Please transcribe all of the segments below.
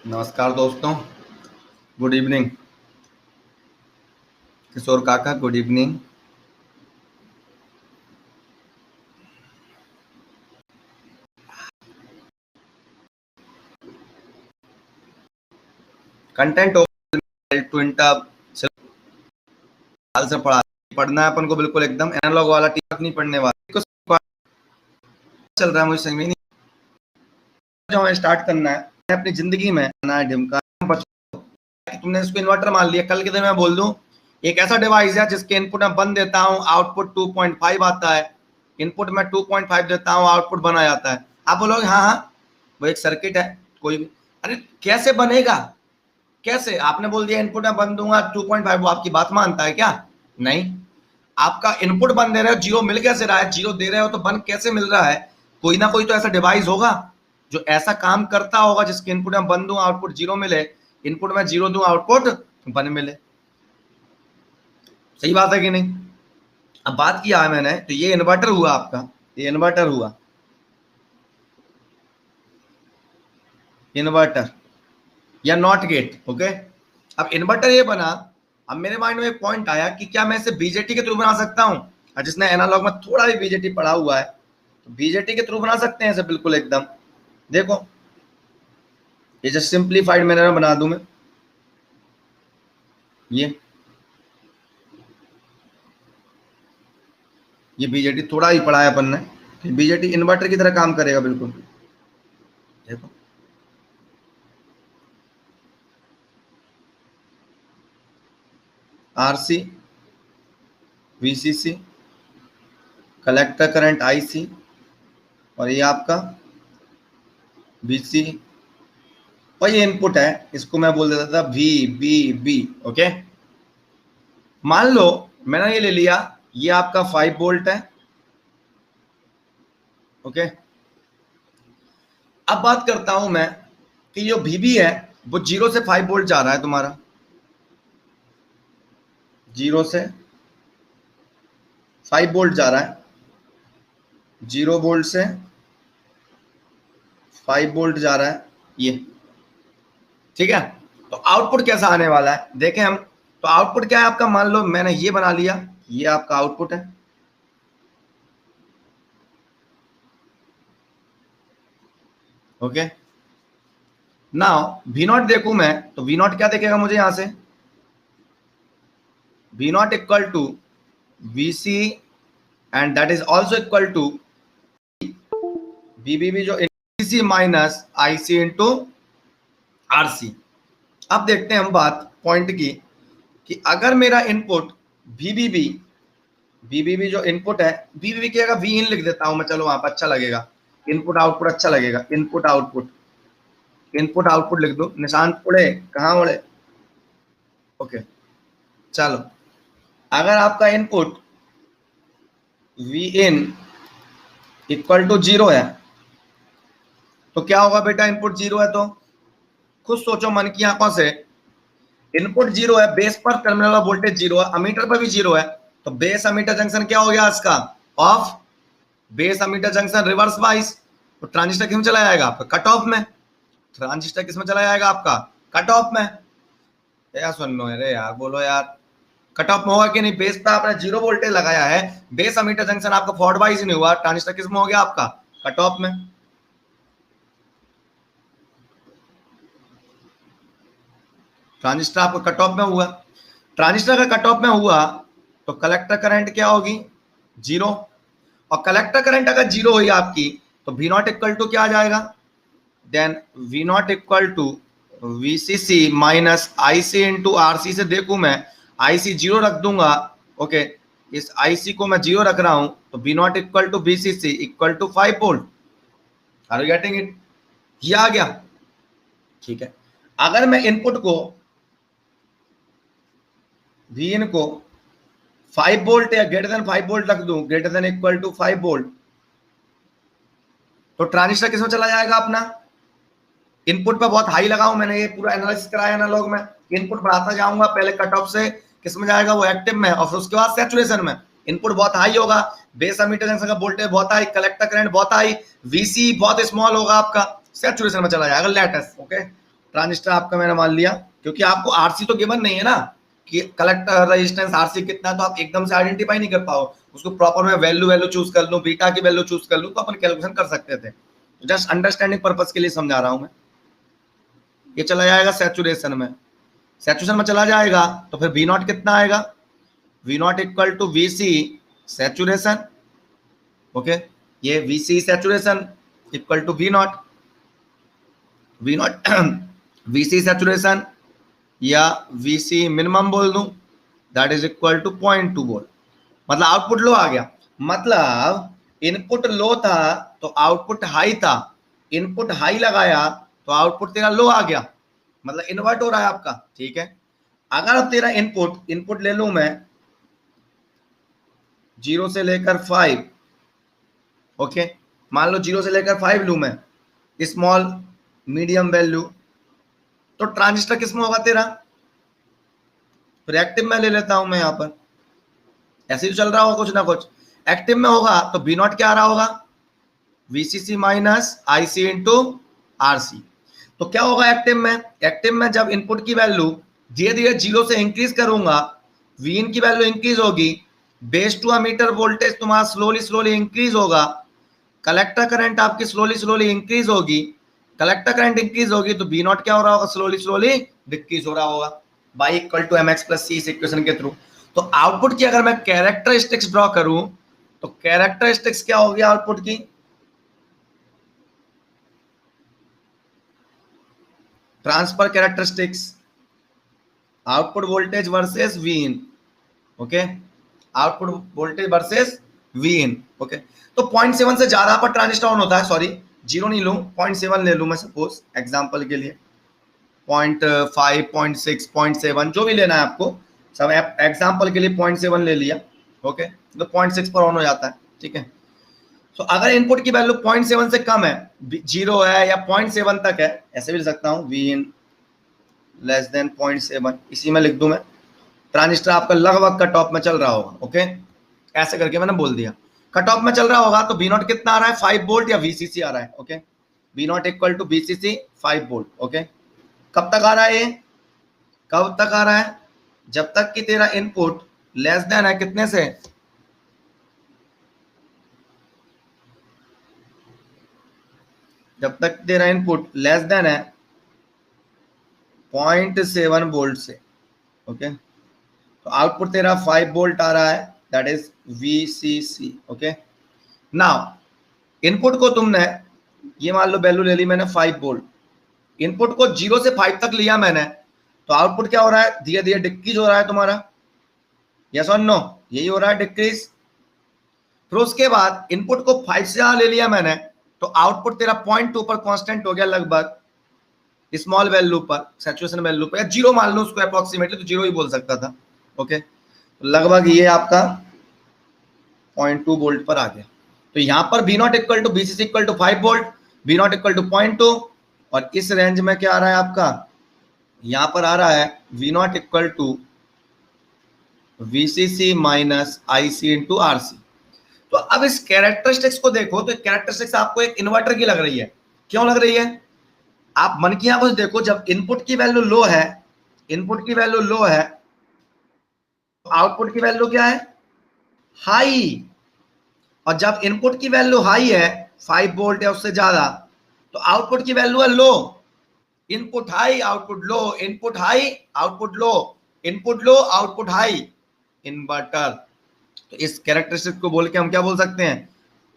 नमस्कार दोस्तों, good evening. किशोर काका, गुड इवनिंग। कंटेंट ट्विंटा साल से पढ़ना है अपन को, बिल्कुल एकदम एनालॉग वाला, टीक नहीं पढ़ने वाला। चल रहा है मुझे समझ में नहीं जो हमें स्टार्ट करना है अपनी जिंदगी में ढिमका। तुमने इसको इन्वर्टर मान लिया, कल के दिन मैं बोल दूं एक ऐसा डिवाइस है जिसके इनपुट में बन देता हूं, आउटपुट 2.5 आता है। इनपुट में 2.5 देता हूं, आउटपुट बना जाता है। आप बोलोगे हाँ हाँ वो एक सर्किट है कोई भी। अरे कैसे बनेगा, कैसे? आपने बोल दिया इनपुट में बन दूंगा 2.5, वो आपकी बात मानता है क्या? नहीं। आपका इनपुट बन दे रहे हो, जीरो मिल कैसे रहा है? जीरो दे रहे हो तो बन कैसे मिल रहा है? कोई ना कोई तो ऐसा डिवाइस होगा जो ऐसा काम करता होगा जिसके इनपुट में बन दूं, आउटपुट जीरो मिले, इनपुट में जीरो दूं, आउटपुट बन मिले। सही बात है कि नहीं? अब बात किया है मैंने, तो ये इन्वर्टर हुआ आपका, ये इन्वर्टर हुआ, इन्वर्टर या नॉट गेट। ओके, अब इन्वर्टर ये बना। अब मेरे माइंड में एक पॉइंट आया कि क्या मैं इसे बीजेटी के थ्रू बना सकता हूं? और जिसने एनालॉग में थोड़ा भी बीजेटी पढ़ा हुआ है तो बीजेटी के थ्रू बना सकते हैं इसे, बिल्कुल एकदम। देखो ये जस्ट सिंप्लीफाइड मैनर में बना दूं मैं। ये बीजेटी थोड़ा ही पढ़ा है अपन ने, बीजेटी इन्वर्टर की तरह काम करेगा बिल्कुल। देखो RC, VCC, collector current IC, और ये आपका बीसी, और ये इनपुट है, इसको मैं बोल देता था वी बी बी। ओके, मान लो मैंने ये ले लिया, ये आपका 5 वोल्ट है। ओके, अब बात करता हूं मैं कि जो वीबी है वो 0 से 5 वोल्ट जा रहा है तुम्हारा, 0 से 5 वोल्ट जा रहा है, 0 वोल्ट से 5 वोल्ट जा रहा है ये। ठीक है, तो आउटपुट कैसा आने वाला है देखें हम। तो आउटपुट क्या है आपका? मान लो मैंने ये बना लिया, ये आपका आउटपुट है। ओके, नाउ वी नॉट देखूं मैं तो वी नॉट क्या देखेगा मुझे यहां से? V naught equal to VC and that is also equal to VBB जो C minus IC into RC. अब देखते हैं हम बात पॉइंट की कि अगर मेरा इनपुट वीबीबी, वीबीबी जो इनपुट है, वीबीबी की अगर वी इन लिख देता हूं मैं, चलो वहां पर अच्छा लगेगा, इनपुट आउटपुट अच्छा लगेगा, इनपुट आउटपुट, इनपुट आउटपुट लिख दो, निशान उड़े कहां उड़े। ओके, चलो अगर आपका input V in equal to 0 है तो क्या होगा बेटा? इनपुट 0 है तो खुद सोचो मन की आंखों से, इनपुट 0 है, बेस पर टर्मिनल वोल्टेज 0 है, अमीटर पर भी 0 है, तो बेस अमीटर जंक्शन क्या हो गया इसका? Of. Base ammeter junction reverse bias, तो ट्रांजिस्टर किस में चला जाएगा? आपका कट ऑफ में। ट्रांजिस्टर किस में चला जाएगा? आपका कट ऑफ में। यार सुन लो, अरे यार बोलो यार, कट ऑफ में होगा कि नहीं? बेस पे आपने 0 वोल्टेज लगाया है, बेस अमीटर जंक्शन आपका फॉरवर्ड बाइस ही नहीं हुआ, ट्रांजिस्टर किस में हो गया? आपका कट ऑफ में। ट्रांजिस्टर आपका कट ऑफ में हुआ, ट्रांजिस्टर का कट ऑफ में हुआ तो कलेक्टर करंट क्या होगी? 0। और कलेक्टर करंट अगर 0 हुई आपकी तो वी नॉट इक्वल टू क्या आ जाएगा? Then V naught equal to VCC minus IC into RC. से देखूं मैं, आईसी 0 रख दूंगा। ओके, इस आईसी को मैं 0 रख रहा हूं तो V naught equal to VCC equal to 5 volt. Are you getting it? ये आ गया। ठीक है, अगर मैं इनपुट को वी इन को 5 वोल्ट या ग्रेटर देन 5 वोल्ट रख दूं, greater than equal to 5 volt, तो ट्रांजिस्टर किसमें चला जाएगा अपना? इनपुट पे बहुत हाई लगाऊं, मैंने ये पूरा एनालिसिस कराया एनालॉग में, इनपुट बढ़ाता जाऊंगा, पहले कट ऑफ से किसमें जाएगा? वो एक्टिव में, और फिर उसके बाद सैचुरेशन में। इनपुट बहुत हाई होगा, बेस अमीटर जंक्शन का वोल्टेज बहुत हाई, कलेक्टर करंट बहुत हाई, वीसी बहुत स्मॉल होगा आपका, सैचुरेशन में चला जाएगा, लेटेस्ट। ओके, ट्रांजिस्टर आपका मैंने मान लिया, क्योंकि आपको आरसी तो गिवन नहीं है ना कि कलेक्टर रेजिस्टेंस आरसी कितना है, तो आप एकदम से आइडेंटिफाई नहीं कर पाओ उसको। प्रॉपर मैं वैल्यू चूज कर लूं, बीटा की वैल्यू चूज कर लूं, तो अपन कैलकुलेशन कर सकते थे। जस्ट अंडरस्टैंडिंग पर्पस के लिए समझा रहा हूं मैं। ये चला जाएगा सैचुरेशन में, सैचुरेशन में चला जाएगा तो फिर वी नॉट कितना आएगा, V naught equal to V C saturation. Okay, ये V C saturation equal to V naught V C saturation या वी सी मिनिमम बोल दूं, that is equal to 0.2 volt. मतलब आउटपुट लो आ गया, मतलब इनपुट लो था तो आउटपुट हाई था, इनपुट हाई लगाया तो आउटपुट तेरा लो आ गया, मतलब इन्वर्ट हो रहा है आपका। ठीक है, अगर अब तेरा इनपुट ले लूं मैं 0 से लेकर 5, ओके, मान लो 0 से लेकर 5 लू मैं, स्मॉल मीडियम वैल्यू, तो ट्रांजिस्टर किस में होगा तेरा, फिर एक्टिव में ले लेता हूं मैं, यहां पर ऐसे ही चल रहा होगा कुछ ना कुछ, एक्टिव में होगा तो बी नॉट क्या आ रहा होगा, VCC minus IC into RC. तो क्या होगा एक्टिव में, एक्टिव में जब इनपुट की वैल्यू धीरे धीरे 0 से इंक्रीज करूंगा, वी इन की वैल्यू इंक्रीज होगी, बेस टू अमीटर वोल्टेज तुम्हारा स्लोली इंक्रीज होगा, कलेक्टर करंट आपकी स्लोली इंक्रीज होगी, कलेक्टर करंट इंक्रीज होगी तो बी नॉट क्या हो रहा होगा, स्लोली डिक्रीज हो रहा होगा Y equal to M X plus C इस इक्वेशन के थ्रू। तो आउटपुट की अगर मैं कैरेक्टरिस्टिक्स ड्रॉ करूं तो कैरेक्टरिस्टिक्स क्या होगी आउटपुट की, transfer characteristics output voltage versus V in. Okay, output voltage versus V in. Okay, तो 0.7 से ज्यादा पर ट्रांजिस्टर ऑन होता है, सॉरी 0 नहीं लूं, 0.7 ले लूं मैं सपोज एग्जांपल के लिए, 0.5 0.6 0.7 जो भी लेना है आपको, सब एग्जांपल के लिए 0.7 ले लिया। ओके, तो 0.6 पर ऑन हो जाता है। ठीक है, तो अगर इनपुट की वैल्यू 0.7 से कम है, 0 है या 0.7 तक है, ऐसे भी लिख सकता हूं, वी इन लेस देन 0.7, इसी में लिख दूं मैं, ट्रांजिस्टर आपका लगभग कट ऑफ में चल रहा होगा। ओके, ऐसे करके मैंने बोल दिया कट ऑफ में चल रहा होगा, तो बी नॉट कितना आ रहा है, 5 वोल्ट या वीसीसी आ रहा है। Okay, V naught equal to VCC 5 volt. Okay, कब तक आ रहा है ये, कब तक आ रहा है, जब तक कि तेरा इनपुट लेस देन है कितने से, जब तक तेरा इनपुट लेस देन है 0.7 वोल्ट से। ओके, तो आउटपुट तेरा 5 वोल्ट आ रहा है, that is VCC. Okay, now input को तुमने ये मान लो वैल्यू ले ली मैंने 5 वोल्ट, इनपुट को 0 से 5 तक लिया मैंने, तो आउटपुट क्या हो रहा है, धीरे धीरे डिक्रीज हो रहा है तुम्हारा, यस और नो, यही हो रहा है डिक्रीज। फिर उसके बाद इनपुट को 5 से ज्यादा ले लिया मैंने, तो आउटपुट तेरा 0.2 पर कांस्टेंट हो गया लगभग, स्मॉल वैल्यू पर, सैचुरेशन वैल्यू पर, या 0 मान लो उसको अप्रोक्सीमेटली, तो 0 ही बोल सकता था। ओके, तो लगभग ये आपका 0.2 वोल्ट पर आ गया। तो यहां पर V naught equal to VCC equal to 5 volt, V naught equal to 0.2, और इस रेंज में क्या आ रहा है आपका, यहां पर आ रहा है V naught equal to VCC minus IC into RC. तो अब इस कैरेक्टरिस्टिक्स को देखो, तो कैरेक्टरिस्टिक्स आपको एक इन्वर्टर की लग रही है, क्यों लग रही है, आप मन की आंखों से देखो, जब इनपुट की वैल्यू लो है, इनपुट की वैल्यू लो है, आउटपुट की वैल्यू क्या है, हाई, और जब इनपुट की वैल्यू हाई है 5 वोल्ट या उससे ज्यादा, तो आउटपुट की वैल्यू है low, input high output low, input high output low, input low output high, inverter. तो इस कैरेक्टरिस्टिक को बोल के हम क्या बोल सकते हैं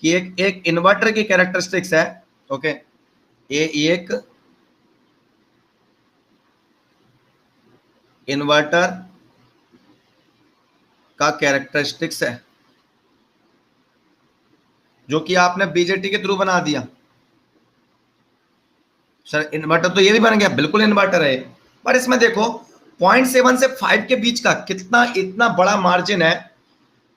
कि एक इन्वर्टर की कैरेक्टरिस्टिक्स है। ओके, ये एक इन्वर्टर का कैरेक्टरिस्टिक्स है, जो कि आपने बीजेटी के थ्रू बना दिया। सर इन्वर्टर तो ये भी बन गया, बिल्कुल इन्वर्टर है, पर इसमें देखो 0.7 से 5 के बीच का कितना, इतना बड़ा मार्जिन है,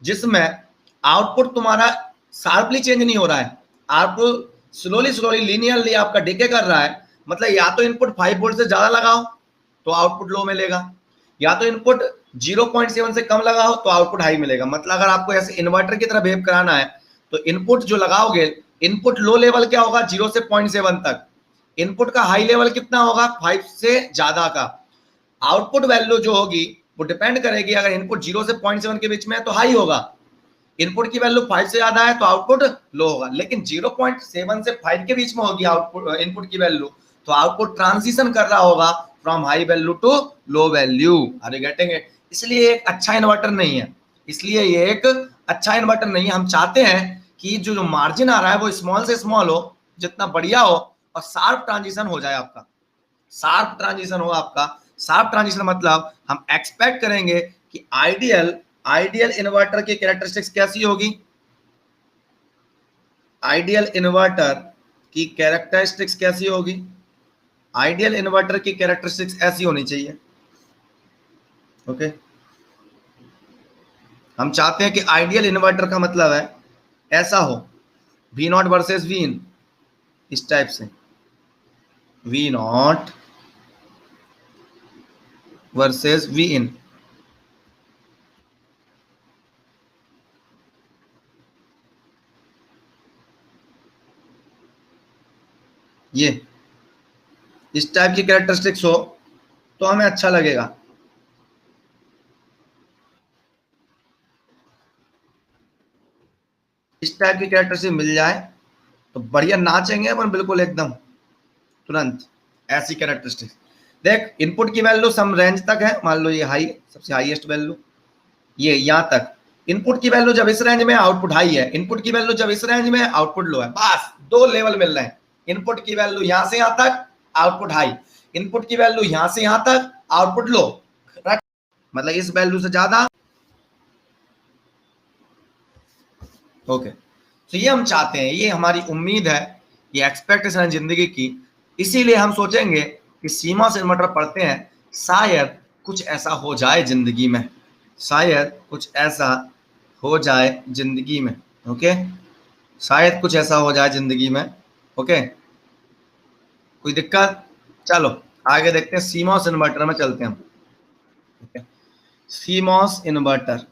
जिसमें आउटपुट तुम्हारा शार्पली चेंज नहीं हो रहा है, आउटपुट स्लोली लीनियरली आपका डिके कर रहा है। मतलब या तो इनपुट 5 वोल्ट से ज्यादा लगाओ तो आउटपुट लो मिलेगा, या तो इनपुट 0.7 से कम लगाओ तो आउटपुट हाई मिलेगा। मतलब अगर आपको ऐसे इन्वर्टर की तरह बिहेव कराना है, तो इनपुट जो लगाओगे, इनपुट लो लेवल क्या होगा, 0 से 0.7 तक, इनपुट का हाई लेवल कितना होगा, 5 से ज्यादा का। आउटपुट वैल्यू जो होगी वो डिपेंड करेगी, अगर इनपुट 0 से 0.7 के बीच में है तो हाई होगा, इनपुट की वैल्यू 5 से ज्यादा है तो आउटपुट लो होगा। लेकिन 0.7 से 5 के बीच में होगी आउटपुट इनपुट की वैल्यू, तो आउटपुट ट्रांजिशन कर रहा होगा from high value to low value. Are you getting it? इसलिए एक अच्छा इन्वर्टर नहीं है, इसलिए ये एक अच्छा इन्वर्टर नहीं है। हम चाहते हैं कि जो मार्जिन आ रहा है वो स्मॉल से स्मॉल हो, जितना बढ़िया हो, और शार्प ट्रांजिशन हो जाए आपका, शार्प ट्रांजिशन हो आपका। शार्प ट्रांजिशन मतलब हम एक्सपेक्ट करेंगे कि आइडियल इन्वर्टर की कैरेक्टरिस्टिक्स कैसी होगी, आइडियल इन्वर्टर की कैरेक्टरिस्टिक्स कैसी होगी, आइडियल इन्वर्टर की कैरेक्टरिस्टिक्स ऐसी होनी चाहिए। ओके, हम चाहते हैं कि आइडियल इन्वर्टर का मतलब है ऐसा हो, वी नॉट वर्सेस वी इन, इस टाइप से, वी नॉट वर्सेस वी इन। ये इस टाइप की कैरेक्टरिस्टिक्स हो तो हमें अच्छा लगेगा। इस टाइप की कैरेक्टरिस्टिक्स मिल जाए तो बढ़िया नाचेंगे अपन बिल्कुल एकदम तुरंत, ऐसी कैरेक्टरिस्टिक्स। देख, इनपुट की वैल्यू सम रेंज तक है, मान लो ये हाई, सबसे हाईएस्ट वैल्यू ये यहाँ तक। इनपुट की वैल्यू जब इस रेंज में, आउटपुट हाई है, इनपुट की वैल्यू जब इस रेंज में, आउटपुट लो है, बस दो लेवल मिल रहे हैं। इनपुट की वैल्यू यहां से यहां तक, आउटपुट हाई, इनपुट की वैल्यू यहां से यहां तक, आउटपुट लो, मतलब इस वैल्यू से ज्यादा। ओके, तो ये हम चाहते हैं, ये हमारी उम्मीद है, ये एक्सपेक्टेशन है जिंदगी की। इसीलिए हम सोचेंगे कि सीमा से इन्वर्टर पढ़ते हैं, शायद कुछ ऐसा हो जाए जिंदगी में, शायद कुछ ऐसा हो जाए जिंदगी में। ओके, शायद कुछ ऐसा हो जाए जिंदगी में। ओके, कोई दिक्कत? चलो आगे देखते हैं, सीमॉस इन्वर्टर में चलते हैं हम। सीमॉस इन्वर्टर,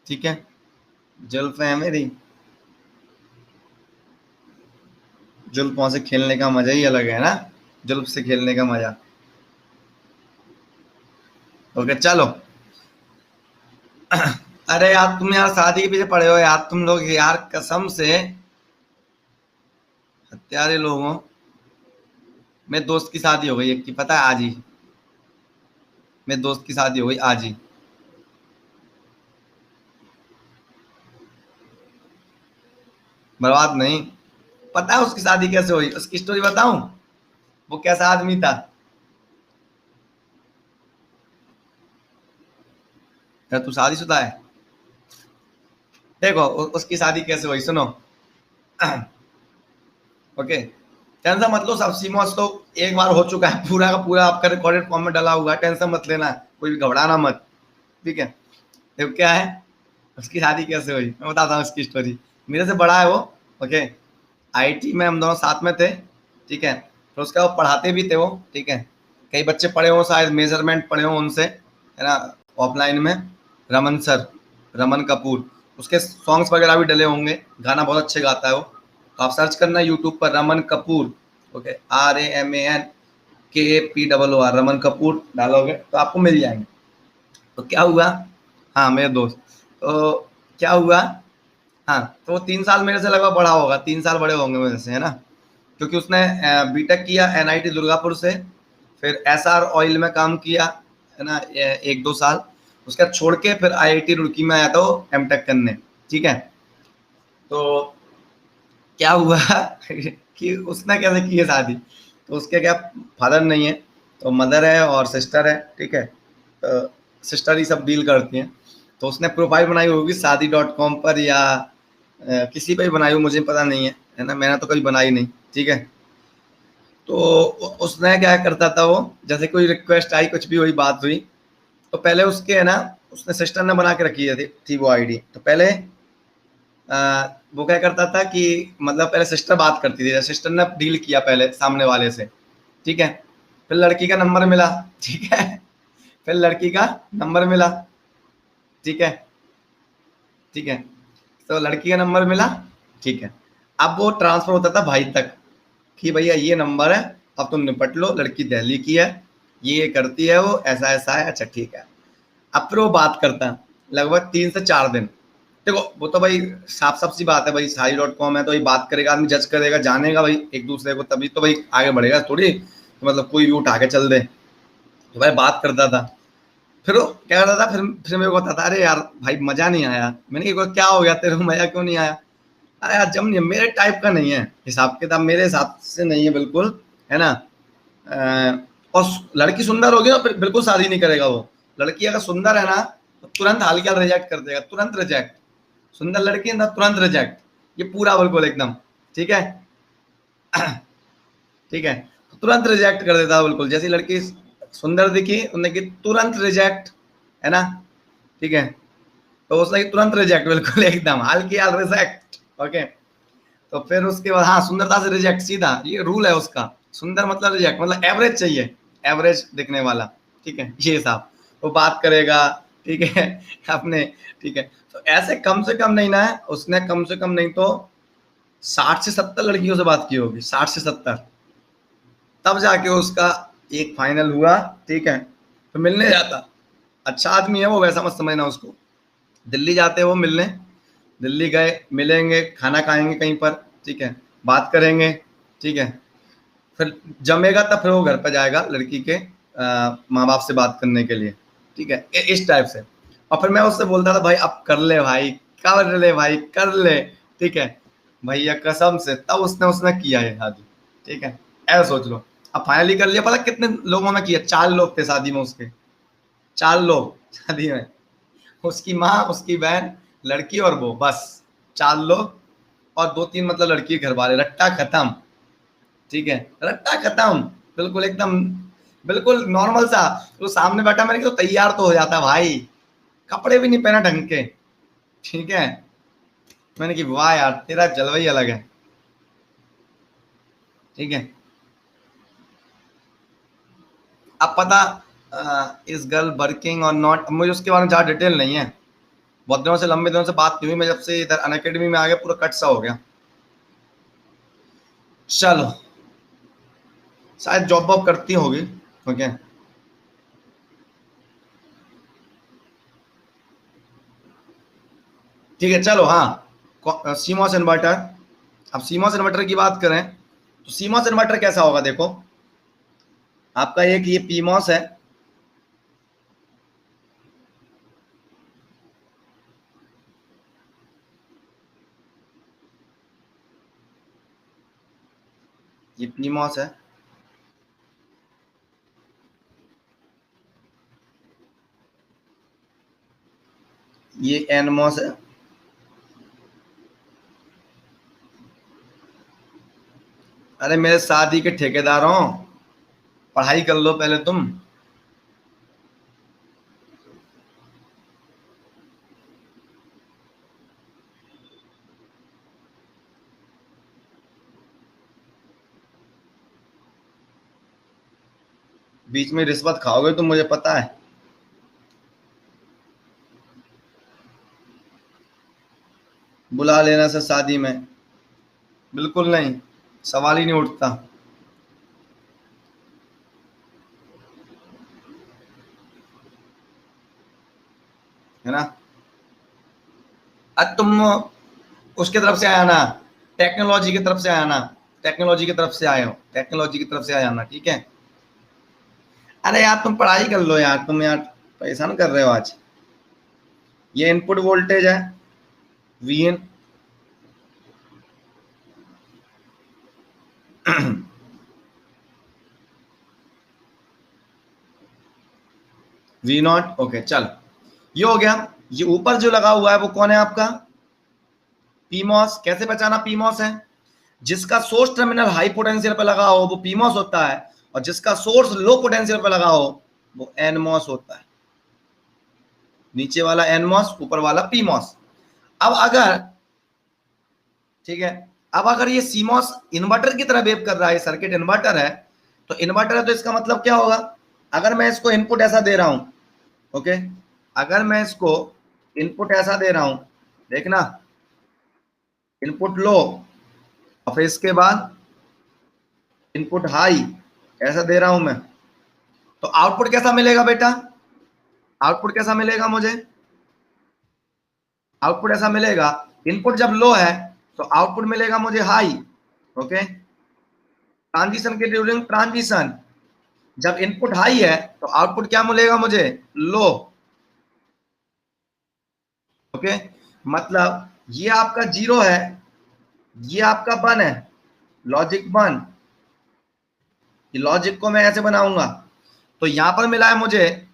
ठीक है, जुल्फ है मेरी, जुल्फों से खेलने का मजा ही अलग है ना, जुल्फ से खेलने का मजा। ओके चलो। अरे यार तुम यार शादी के पीछे पड़े हो यार तुम लोग यार, कसम से हत्यारे लोग हो। मेरे दोस्त की शादी हो गई एक की, पता है, आज ही मेरे दोस्त की शादी हो गई आज ही। बर्बाद नहीं, पता है उसकी शादी कैसे हुई, उसकी स्टोरी बताऊं, वो कैसा आदमी था। क्या तू शादीशुदा है? देखो उसकी शादी कैसे हुई, सुनो। ओके, टेंशन मत लो, सब सीमोस तो एक बार हो चुका है, पूरा का पूरा आपका रिकॉर्डेड फॉर्म में डला हुआ है, टेंशन मत लेना, कोई भी घबराना मत, ठीक है। देखो क्या है, उसकी शादी कैसे हुई मैं बताता हूँ उसकी स्टोरी। मेरे से बड़ा है वो। ओके, आईटी में हम दोनों साथ में थे, ठीक है। तो उसका वो पढ़ाते भी थे वो, ठीक है। कई बच्चे पढ़े हो शायद, मेजरमेंट पढ़े हो उनसे, है ना, ऑफलाइन में। रमन सर, रमन कपूर, उसके सॉन्ग्स वगैरह भी डले होंगे, गाना बहुत अच्छे गाता है वो। तो आप सर्च करना यूट्यूब पर रमन कपूर, ओके, RAMANKAPOOR, रमन कपूर डालोगे तो आपको मिल जाएंगे। तो क्या हुआ, हाँ मेरे दोस्त, तो क्या हुआ, हाँ तो वो 3 साल मेरे से लगभग बड़ा होगा, 3 साल बड़े होंगे मेरे से, है ना। क्योंकि उसने बीटेक किया NIT दुर्गापुर से, फिर SR ऑयल में काम किया, है ना, 1-2 साल। उसके बाद छोड़ के फिर IIT रुड़की में आया था वो एमटेक करने, ठीक है। तो क्या हुआ कि उसने कैसे की है शादी, तो उसके क्या फादर नहीं है, तो मदर है और सिस्टर है, ठीक है। तो सिस्टर ही सब डील करती हैं। तो उसने प्रोफाइल बनाई होगी शादी.com पर, या किसी पर भी बनाई हो, मुझे पता नहीं है ना, मैंने तो कभी बनाई नहीं, ठीक है। तो उसने क्या करता था वो, जैसे कोई रिक्वेस्ट आई, कुछ भी हुई, बात हुई, तो पहले उसके, है ना, उसने सिस्टर ने बना के रखी थी वो आईडी। तो पहले वो क्या करता था कि मतलब पहले सिस्टर बात करती थी, सिस्टर ने डील किया पहले सामने वाले से, ठीक है। फिर लड़की का नंबर मिला, ठीक है, फिर लड़की का नंबर मिला, ठीक है, ठीक है, तो लड़की का नंबर मिला, ठीक है। अब वो ट्रांसफर होता था भाई तक कि भैया ये नंबर है, अब तुम निपट लो, लड़की दिल्ली की है, ये करती है, वो ऐसा ऐसा है, अच्छा ठीक है। अब फिर वो बात करता है लगभग 3 से 4 दिन। देखो वो तो भाई साफ साफ सी बात है भाई, साई.com है तो ये बात करेगा आदमी, जज करेगा, जानेगा भाई एक दूसरे को, तभी तो भाई आगे बढ़ेगा थोड़ी तो मतलब कोई भी उठा के चल दे। तो भाई बात करता था, फिर वो क्या करता था, फिर मेरे को बताता, अरे यार भाई मजा नहीं आया। मैंने कहा क्या हो गया तेरे को, मजा क्यों नहीं आया? अरे यार जम नहीं, मेरे टाइप का नहीं है हिसाब किताब, मेरे हिसाब से नहीं है बिल्कुल, है ना। और लड़की सुंदर होगी ना फिर बिल्कुल शादी नहीं करेगा वो। लड़की अगर सुंदर है ना तो तुरंत हल्का रिजेक्ट कर देगा, तुरंत रिजेक्ट। सुंदर लड़की है ना तुरंत रिजेक्ट, ये पूरा बिल्कुल एकदम, ठीक है, ठीक है, तो तुरंत रिजेक्ट कर देता है बिल्कुल। जैसी लड़की सुंदर दिखी उन्हें की तुरंत रिजेक्ट, है ना, ठीक है, तो उसने तुरंत रिजेक्ट बिल्कुल एकदम हल्की हाल रिजेक्ट, ओके। तो फिर उसके बाद हाँ सुंदरता से रिजेक्ट सीधा, ये रूल है उसका, सुंदर मतलब रिजेक्ट, मतलब एवरेज चाहिए, एवरेज दिखने वाला, ठीक है, ये हिसाब। वो बात करेगा, ठीक है, अपने, ठीक है। तो ऐसे कम से कम नहीं ना है, उसने कम से कम नहीं तो 60 से 70 लड़कियों से बात की होगी, 60 से 70, तब जाके उसका एक फाइनल हुआ, ठीक है। तो मिलने जाता, अच्छा आदमी है वो, वैसा मत समझना उसको। दिल्ली जाते हैं वो मिलने, दिल्ली गए, मिलेंगे, खाना खाएंगे कहीं पर, ठीक है, बात करेंगे, ठीक है, फिर जमेगा तब फिर वो घर पर जाएगा लड़की के माँ बाप से बात करने के लिए, ठीक है, इस टाइप से। और फिर मैं उससे बोलता था भाई अब कर ले भाई, कर ले भाई, कर ले, ठीक है, भैया कसम से, तब उसने उसने किया है शादी, ठीक है, ऐसा सोच लो। अब फाइनली कर लिया, पता कितने लोगों ने किया, 4 लोग थे शादी में उसके, 4 लोग शादी में, उसकी माँ, उसकी बहन, लड़की और वो, बस 4 लोग। और 2-3 मतलब लड़की के घर वाले, रट्टा खत्म, ठीक है, रट्टा खत्म, बिल्कुल एकदम, बिल्कुल नॉर्मल सा। तो सामने बैठा, मैंने कहा तो तैयार तो हो जाता भाई, कपड़े भी नहीं पहना ढंग के, ठीक है। मैंने कि वाह यार तेरा जलवा ही अलग है, ठीक है। अब पता इस गर्ल वर्किंग और नॉट, मुझे उसके बारे में ज़्यादा डिटेल नहीं है, बहुत दिनों से, लंबे दिनों से बात नहीं हुई, मैं जब से इधर अनअकैडमी में आ गया पूरा कट सा हो गया। चलो शायद जॉब वॉब करती होगी, ओके, ठीक है। चलो हाँ, सीमॉस इन्वर्टर, अब सीमॉस इन्वर्टर की बात करें तो सीमॉस इन्वर्टर कैसा होगा, देखो आपका एक ये पीमॉस है, ये पीमॉस है, ये एनमॉस है, अरे मेरे शादी के ठेकेदारों, पढ़ाई कर लो पहले तुम। बीच में रिश्वत खाओगे तुम, मुझे पता है। बुला लेना से शादी में, बिल्कुल नहीं, सवाल ही नहीं उठता, है ना। अब तुम उसके तरफ से आया ना, टेक्नोलॉजी की तरफ से आया ना, टेक्नोलॉजी की तरफ से आए हो, टेक्नोलॉजी की तरफ से आ जाना, ठीक है। अरे यार तुम पढ़ाई कर लो यार, तुम यार परेशान कर रहे हो आज। ये इनपुट वोल्टेज है, वीएन, वी नॉट, ओके चल, ये हो गया। ये ऊपर जो लगा हुआ है वो कौन है आपका, पीमॉस। कैसे पहचाना पीमॉस है, जिसका सोर्स टर्मिनल हाई पोटेंशियल पे लगा हो वो पीमॉस होता है, और जिसका सोर्स लो पोटेंशियल पे लगा हो वो एनमॉस होता है। नीचे वाला एनमॉस, ऊपर वाला पीमॉस। अब अगर, ठीक है, अब अगर ये सीमॉस इन्वर्टर की तरह वेव कर रहा है, सर्किट इन्वर्टर है, तो इन्वर्टर है तो इसका मतलब क्या होगा, अगर मैं इसको इनपुट ऐसा दे रहा हूं, ओके, अगर मैं इसको इनपुट ऐसा दे रहा हूं, देखना इनपुट लो और फिर इसके बाद इनपुट हाई ऐसा दे रहा हूं मैं, तो आउटपुट कैसा मिलेगा बेटा, आउटपुट कैसा मिलेगा मुझे, आउटपुट ऐसा मिलेगा, इनपुट जब लो है तो आउटपुट मिलेगा मुझे हाई, ओके। ट्रांजिशन के ड्यूरिंग ट्रांजिशन जब इनपुट हाई है तो आउटपुट क्या मिलेगा मुझे, लो, ओके। मतलब ये आपका 0 है, ये आपका 1 है, लॉजिक 1, ये लॉजिक को मैं ऐसे बनाऊंगा, तो यहां पर मिला है मुझे,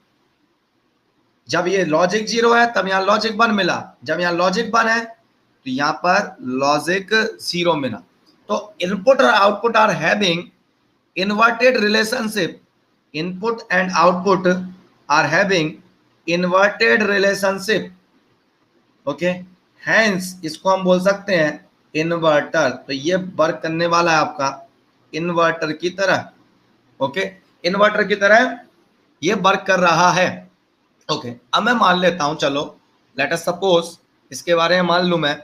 जब ये लॉजिक 0 है तब यहां लॉजिक 1 मिला, जब यहां लॉजिक 1 है तो यहां पर लॉजिक 0 मिला। तो इनपुट और output are having inverted relationship, input and output are having inverted relationship, okay, hence इसको हम बोल सकते हैं इन्वर्टर। तो ये वर्क करने वाला है आपका इन्वर्टर की तरह, ओके, इन्वर्टर की तरह ये वर्क कर रहा है, ओके। अब मैं मान लेता हूं, चलो लेट अस सपोज इसके बारे में मान लूं मैं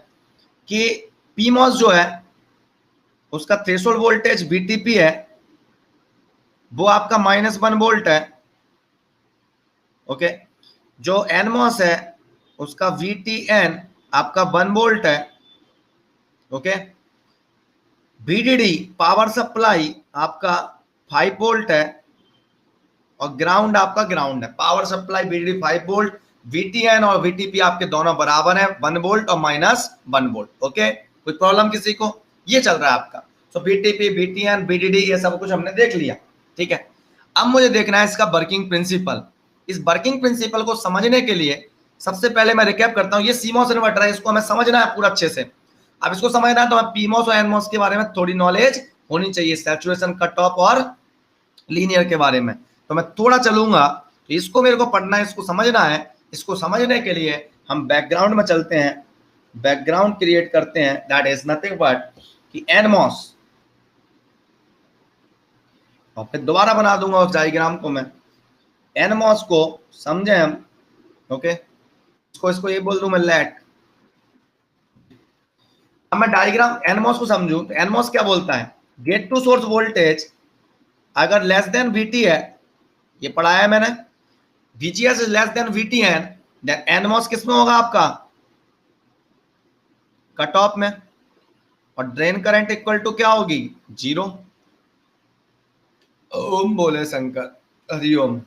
कि पीमॉस जो है उसका थ्रेशोल्ड वोल्टेज VTP है, वो आपका -1 वोल्ट है, ओके। जो एनमॉस है उसका VTN आपका 1 वोल्ट है, ओके। VDD पावर सप्लाई आपका 5 वोल्ट है और ग्राउंड आपका ग्राउंड है, power supply VDD 5 volt, VTN और VTP आपके दोनों बराबर है 1 वोल्ट और -1 वोल्ट, ओके। कोई प्रॉब्लम किसी को, ये चल रहा है आपका। सो VTP VTN VDD ये सब कुछ हमने देख लिया, ठीक है। अब मुझे देखना है इसका वर्किंग प्रिंसिपल। इस वर्किंग प्रिंसिपल को समझने के लिए सबसे पहले मैं रिकैप करता हूं, ये सीमॉस इन्वर्टर है, इसको हमें समझना है पूरा अच्छे से। अब इसको समझना है तो हमें पीमॉस और एनमॉस के बारे में थोड़ी नॉलेज होनी चाहिए, सैचुरेशन, कट ऑफ और लीनियर के बारे में। तो मैं थोड़ा चलूंगा, तो इसको मेरे को पढ़ना है, इसको समझना है। इसको समझने के लिए हम बैकग्राउंड में चलते हैं, बैकग्राउंड क्रिएट करते हैं, दैट इज नथिंग बट कि एनमॉस, और फिर दोबारा बना दूंगा उस डायग्राम को मैं, एनमॉस को समझे हम, ओके। इसको ये बोल दूं मैं लेट। अब मैं डायग्राम एनमॉस को समझूं तो एनमॉस क्या बोलता है, गेट टू सोर्स वोल्टेज अगर लेस देन VT है, ये पढ़ाया है मैंने, VGS is less than VTN, then NMOS किस में होगा आपका, कट ऑफ में, और ड्रेन करंट इक्वल टू क्या होगी, 0। ओम बोले शंकर, हरिओम,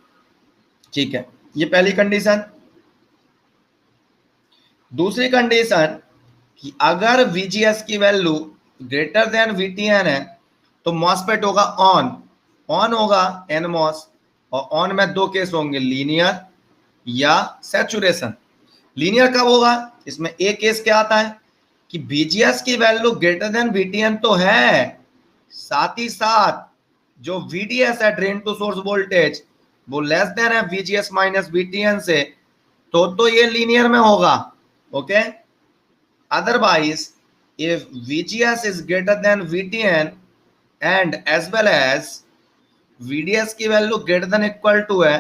ठीक है। ये पहली कंडीशन। दूसरी कंडीशन कि अगर VGS की वैल्यू ग्रेटर देन VTN है तो मॉसफेट होगा ऑन, ऑन होगा एनमॉस, और ऑन में 2 केस होंगे, लीनियर या सैचुरेशन। लीनियर कब होगा, इसमें एक केस क्या आता है कि VGS की वैल्यू ग्रेटर देन VTN तो है, साथ ही साथ जो VDS है ड्रेन टू सोर्स वोल्टेज वो लेस देन है VGS माइनस VTN से, तो ये लीनियर में होगा, okay. Otherwise, if VGS is greater than VTN and as well as VDS की value greater than equal to है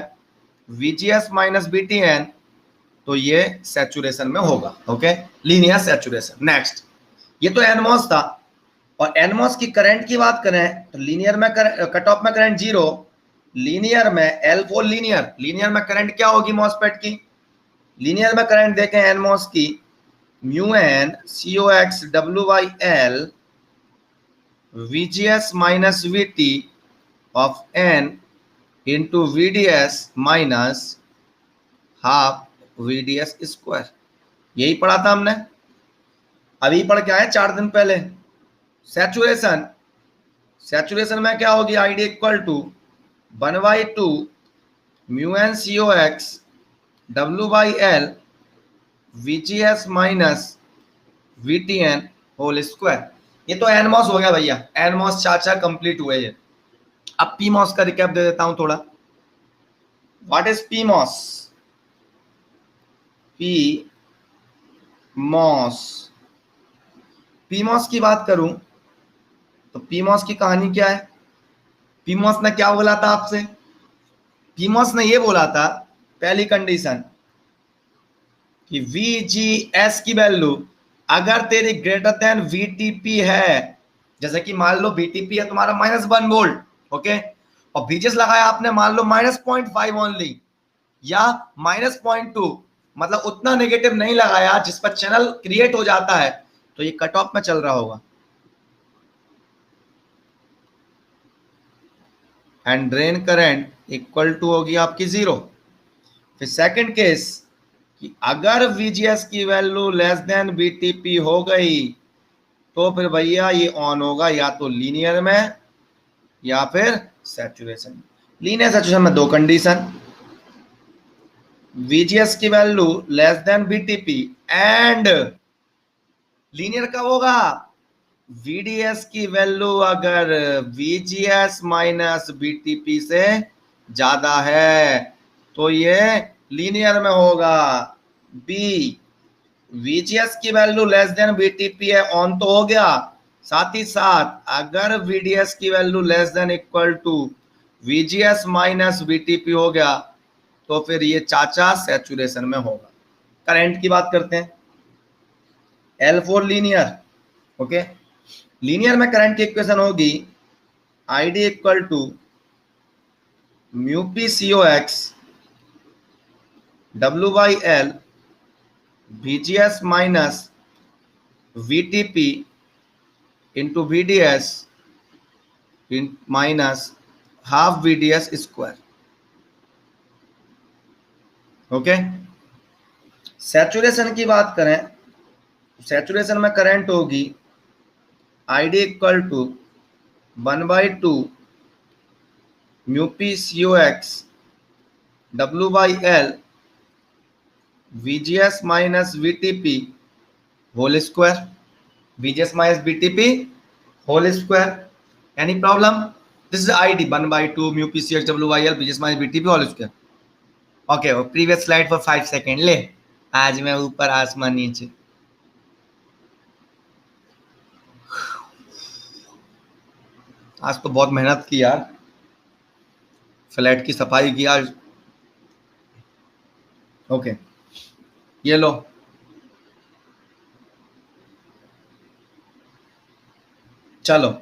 VGS माइनस VTN, तो ये सैचुरेशन में होगा, ओके, लीनियर सैचुरेशन। नेक्स्ट, ये तो एनमॉस था, और एनमॉस की करंट की बात करें तो लीनियर में कट ऑफ में करंट 0, लीनियर में L4 लीनियर, लीनियर में करंट क्या होगी मॉसफेट की, लीनियर में करंट देखें एनमॉस की μn COX W/L VGS minus VT of n into VDS minus half VDS square. यही पढ़ा था हमने, अभी पढ़ के आए 4 दिन पहले। सैचुरेशन, सैचुरेशन में क्या होगी, ID equal to 1/2 μn COX W/L VGS minus VTN whole square. ये तो एनमॉस हो गया भैया, एनमॉस 4 कंप्लीट हुए ये। अब पीमॉस का रिकैप दे देता हूं थोड़ा। व्हाट इज पीमॉस, पीमॉस की बात करूं तो पीमॉस की कहानी क्या है, पीमॉस ने क्या बोला था आपसे? पीमॉस ने ये बोला था पहली कंडीशन कि VGS की वैल्यू अगर तेरी ग्रेटर देन VTP है, जैसे कि मान लो VTP है तुम्हारा -1 वोल्ट, ओके, और VGS लगाया आपने मान लो -0.5 ओनली या -0.2, मतलब उतना नेगेटिव नहीं लगाया जिस पर चैनल क्रिएट हो जाता है, तो ये कट ऑफ में चल रहा होगा। And drain current equal to होगी आपकी 0। फिर सेकंड केस कि अगर VGS की वैल्यू लेस देन VTP हो गई तो फिर भैया ये ऑन होगा, या तो लीनियर में या फिर सैचुरेशन। लीनियर सैचुरेशन में दो कंडीशन, VGS की वैल्यू less than VTP and linear कब होगा? VDS की वैल्यू अगर VGS माइनस VTP से ज्यादा है तो ये लीनियर में होगा। बी, VGS की वैल्यू लेस देन VTP है, ऑन तो हो गया, साथ ही साथ अगर VDS की वैल्यू less than equal to VGS minus VTP हो गया तो फिर ये चाचा सैचुरेशन में होगा। करंट की बात करते हैं, L4 लीनियर, ओके, लीनियर में करंट की इक्वेशन होगी ID equal to mu P COX W/L VGS minus VTP into VDS minus half VDS square, okay. Saturation की बात करें, सैचुरेशन में करंट होगी ID equal to 1/2 mu P COX W/L VGS minus VTP whole square, VGS minus VTP whole square. Any problem? This is ID 1/2 mu P COX W/L VGS minus VTP whole square. Okay, previous slide for 5 second ले, आज मैं ऊपर आसमान नीचे। आज तो बहुत मेहनत की यार, फ्लैट की सफाई की आज। ओके, ये लो, चलो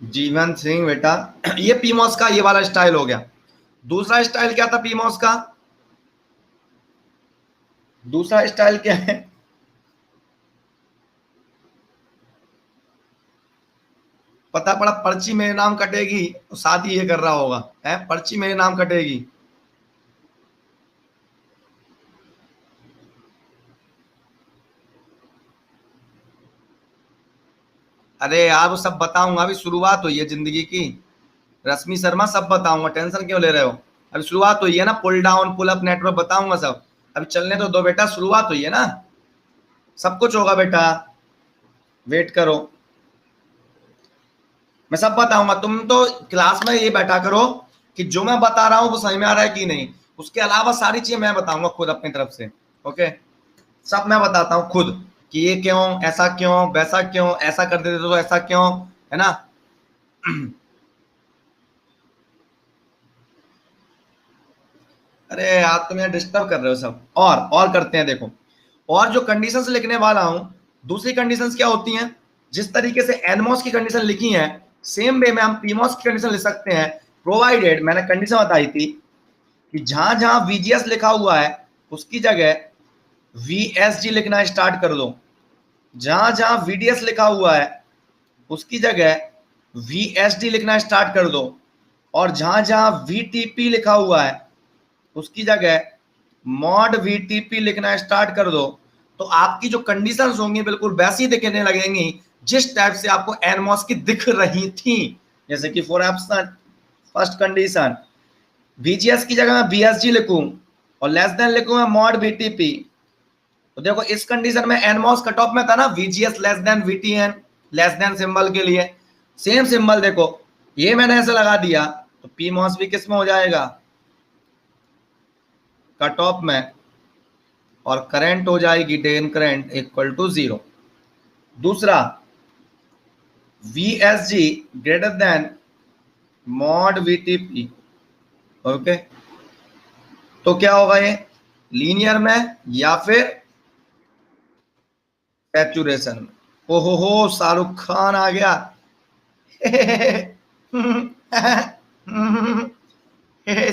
जीवन सिंह बेटा, ये पीमॉस का ये वाला स्टाइल हो गया। दूसरा स्टाइल क्या था पीमॉस का? दूसरा स्टाइल क्या है? पता पड़ा पर्ची मेरे नाम कटेगी तो साथ ही ये कर रहा होगा, है पर्ची मेरे नाम कटेगी। अरे यार वो सब बताऊंगा, अभी शुरुआत हुई है जिंदगी की। रश्मि शर्मा सब बताऊंगा, टेंशन क्यों ले रहे हो? अभी शुरुआत हुई है ना, pull down pull up network बताऊंगा सब, अभी चलने तो दो बेटा, शुरुआत हुई है ना, सब कुछ होगा बेटा, वेट करो, मैं सब बताऊंगा। तुम तो क्लास में ये बैठा करो कि जो मैं बता रहा हूँ वो समझ में आ रहा है कि नहीं, उसके अलावा सारी चीजें मैं बताऊंगा खुद अपनी तरफ से, ओके। सब मैं बताता हूँ खुद कि ये क्यों, ऐसा क्यों, वैसा क्यों, ऐसा कर देते तो ऐसा क्यों, है ना। अरे आप तो मैं डिस्टर्ब कर रहे हो सब। और करते हैं, देखो और जो कंडीशंस लिखने वाला हूं, दूसरी कंडीशंस क्या होती हैं? जिस तरीके से एनमॉस की कंडीशन लिखी है सेम वे में हम पीमॉस की कंडीशन लिख सकते हैं, प्रोवाइडेड, मैंने कंडीशन बताई थी कि जहां जहां VGS लिखा हुआ है उसकी जगह VSG लिखना स्टार्ट कर दो, जहां जहां VDS लिखा हुआ है उसकी जगह VSD लिखना स्टार्ट कर दो, और जहां जहां VTP लिखा हुआ है उसकी जगह मॉड VTP लिखना स्टार्ट कर दो। तो आपकी जो कंडीशंस होंगी बिल्कुल वैसी दिखने लगेंगी जिस टाइप से आपको एनमॉस की दिख रही थी। जैसे कि for option first condition, VGS की जगह मैं VSG लिखूं और लेस देन लिखूंगा मॉड VTP, तो देखो इस कंडीशन में एनमॉस कट ऑफ में था ना, VGS less than VTN, less than symbol के लिए सेम सिंबल, देखो ये मैंने ऐसे लगा दिया तो पीमॉस भी किस में हो जाएगा? कट ऑफ में, और करंट हो जाएगी ड्रेन करंट इक्वल टू 0। दूसरा, VSG greater than mod VTP। Okay, तो क्या होगा ये, लीनियर में या फिर सैचुरेशन में। ओहो हो, शाहरुख खान आ गया।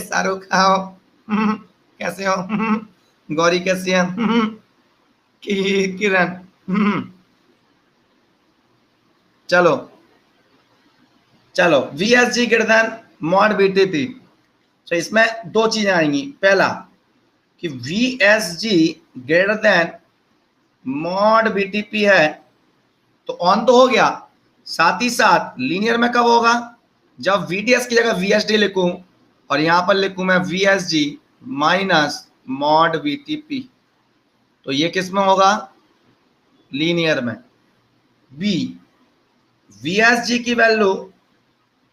शाहरुख खान, कैसे हो? गौरी कैसी है? किरण, चलो चलो, VSG greater than mod VTP। तो इसमें दो चीजें आएंगी। पहला कि VSG greater than mod VTP है तो ऑन तो हो गया, साथ ही साथ लीनियर में कब होगा, जब VDS की जगह VSD लिखूं और यहां पर लिखूं मैं VSG माइनस मॉड VTP, तो ये किस में होगा, लीनियर में। बी, VSG की value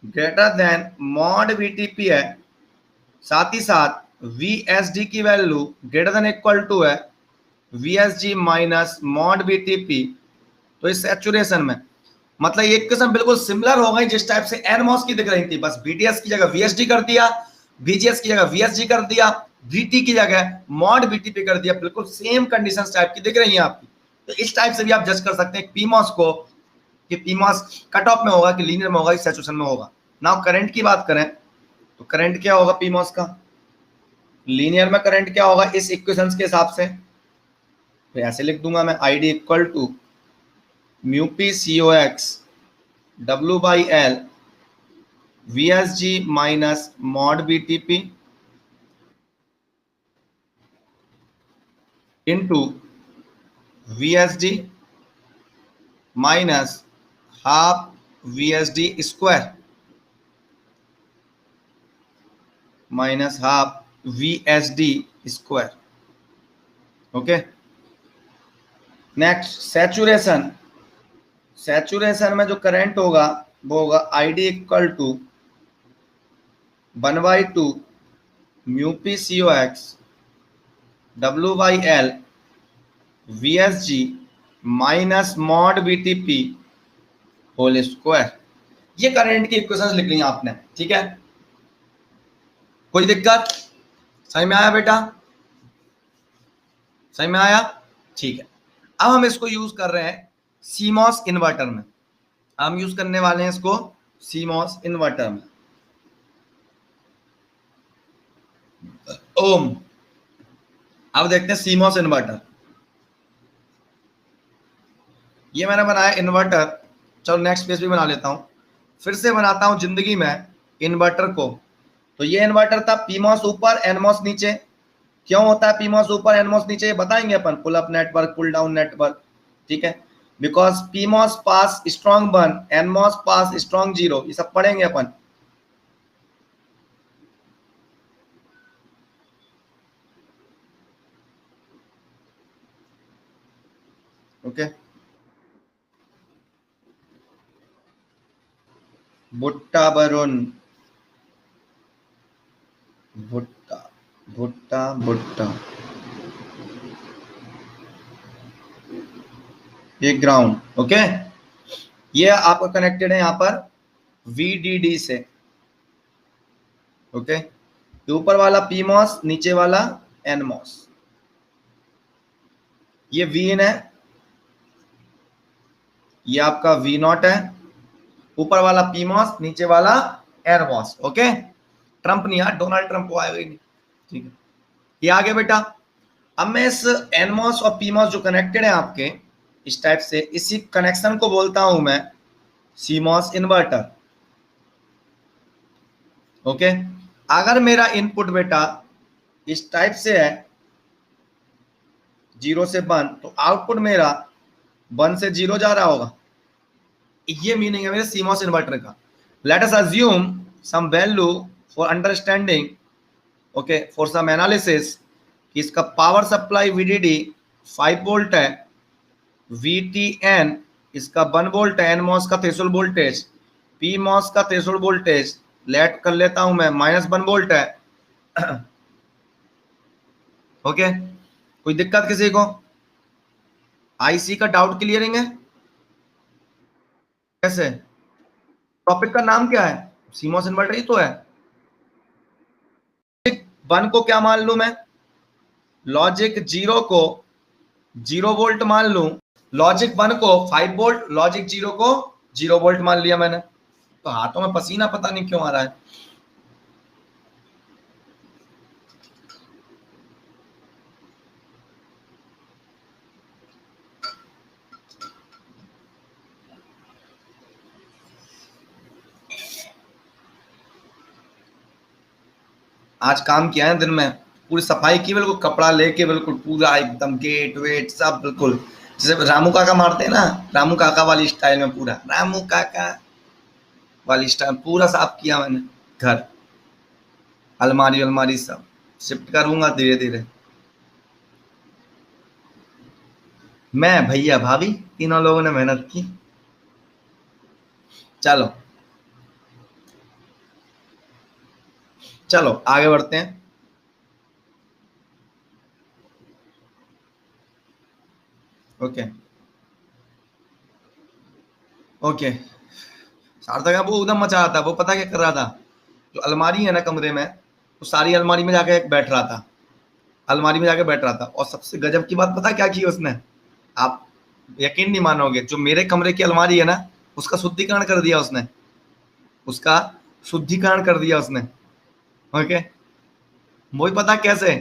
greater than mod VTP है, साथ ही साथ VSD की value greater than equal to है VSG माइनस मॉड VTP, तो इस सैचुरेशन में, मतलब एक किस्म बिल्कुल सिमिलर हो गई जिस टाइप से एनमॉस की दिख रही थी, बस VDS की जगह VSD कर दिया, VGS की जगह VSG कर दिया, VT की जगह मॉड VTP कर दिया, बिल्कुल सेम कंडीशंस टाइप की दिख रही हैं आपकी। तो इस टाइप से भी आप जज कर सकते हैं पीमॉस को कि पीमॉस कट ऑफ में होगा कि लीनियर में होगा, इस सैचुरेशन में होगा। नाउ करंट की बात करें तो करंट क्या होगा पीमॉस का, लीनियर में करंट क्या होगा इस इक्वेशंस के हिसाब से, तो ऐसे लिख दूंगा मैं, ID equal to mu P COX W/L VSG minus mod VTP into VSD minus half VSD square minus half VSD square. Okay, next saturation. Saturation में जो करंट होगा वो होगा ID equal to 1/2 mu P COX W/L VSG minus mod VTP whole square. ये current की equations लिख ली आपने, ठीक है, कोई दिक्कत, समझ में आया बेटा, समझ में आया, ठीक है। अब हम इसको यूज कर रहे हैं सीमॉस इन्वर्टर में, हम यूज करने वाले हैं इसको सीमॉस इन्वर्टर में। ओम, अब देखते हैं सीमॉस इन्वर्टर। ये मैंने बनाया इन्वर्टर, चलो नेक्स्ट पेज भी बना लेता हूं, फिर से बनाता हूं जिंदगी में इन्वर्टर को। तो ये इन्वर्टर था, पीमॉस ऊपर एनमॉस नीचे। क्यों होता है पीमॉस ऊपर एनमॉस नीचे, बताएंगे अपन, pull up network, pull down network, ठीक है, because PMOS pass strong 1, NMOS pass strong 0, ये सब पढ़ेंगे अपन। ओके, भुट्टा वरुण, भुट्टा भुट्टा भुट्टा, ये ग्राउंड। ओके, ये आपका कनेक्टेड है यहाँ पर VDD से। ओके, ऊपर वाला पीमॉस, नीचे वाला एनमॉस, ये Vin है, ये आपका V0 है, ऊपर वाला पीमॉस, नीचे वाला एनमॉस। ओके, ट्रंप नहीं यार, डोनाल्ड ट्रंप को आएगा ही नहीं, ठीक है, ये आगे बेटा। अब मैं इस एनमॉस और पीमॉस जो कनेक्टेड है आपके इस टाइप से, इसी कनेक्शन को बोलता हूं मैं सीमॉस इन्वर्टर। ओके, अगर मेरा इनपुट बेटा इस टाइप से है 0 से 1, तो आउटपुट मेरा 1 से 0 जा रहा होगा, ये मीनिंग है मेरे सीमॉस इन्वर्टर का। Let us assume some value for understanding, okay, for some analysis, इसका पावर सप्लाई VDD 5 वोल्ट है, VTN इसका 1 वोल्ट है, एनमॉस का थ्रेशोल्ड वोल्टेज, पीमॉस का थ्रेशोल्ड वोल्टेज लेट कर लेता हूं मैं -1 वोल्ट है। ओके, कोई दिक्कत किसी को, IC का डाउट क्लियरिंग है, कैसे, टॉपिक का नाम क्या है, सीमॉस इन्वर्टर ही तो है। 1 को क्या मान लू मैं, लॉजिक 0 को 0 वोल्ट मान लू, लॉजिक 1 को 5 वोल्ट, लॉजिक 0 को 0 वोल्ट मान लिया मैंने। तो हाथों में पसीना पता नहीं क्यों आ रहा है। आज काम किया है दिन में, पूरी सफाई की, बिल्कुल कपड़ा लेके बिल्कुल पूरा एकदम गेट वेट सब बिल्कुल जैसे रामू काका मारते हैं ना, रामू काका वाली स्टाइल में, पूरा रामू काका वाली स्टाइल पूरा साफ किया मैंने। घर अलमारी अलमारी सब शिफ्ट करूंगा धीरे धीरे। मैं भैया भाभी तीनों लोगों ने मेहनत की। चलो चलो आगे बढ़ते हैं। ओके ओके, सार्थक है वो उधम मचा रहा था, वो पता क्या कर रहा था, जो अलमारी है ना कमरे में, तो सारी अलमारी में जाके बैठ रहा था, अलमारी में जाके बैठ रहा था। और सबसे गजब की बात पता क्या की उसने, आप यकीन नहीं मानोगे, जो मेरे कमरे की अलमारी है ना उसका शुद्धिकरण कर दिया उसने, उसका शुद्धिकरण कर दिया उसने। ओके, वही पता कैसे,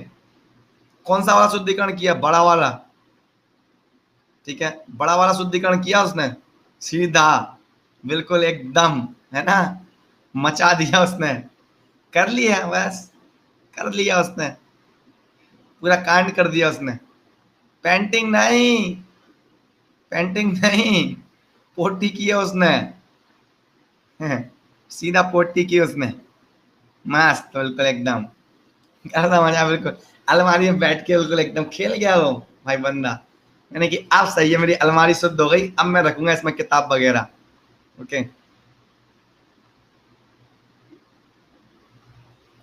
कौन सा वाला शुद्धिकरण किया, बड़ा वाला, ठीक है, बड़ा वाला शुद्धिकरण किया उसने, सीधा बिल्कुल एकदम, है ना, मचा दिया उसने, कर लिया बस, कर लिया उसने, पूरा कांड कर दिया उसने। पेंटिंग नहीं, पेंटिंग नहीं, पोटी की है उसने, सीधा पोटी की उसने, मस्त बिल्कुल एकदम, कर मजा बिल्कुल, अलमारी में बैठ के बिल्कुल एकदम खेल गया वो भाई बंदा, यानी कि अब सही है, मेरी अलमारी शुद्ध हो गई, अब मैं रखूंगा इसमें किताब वगैरह। ओके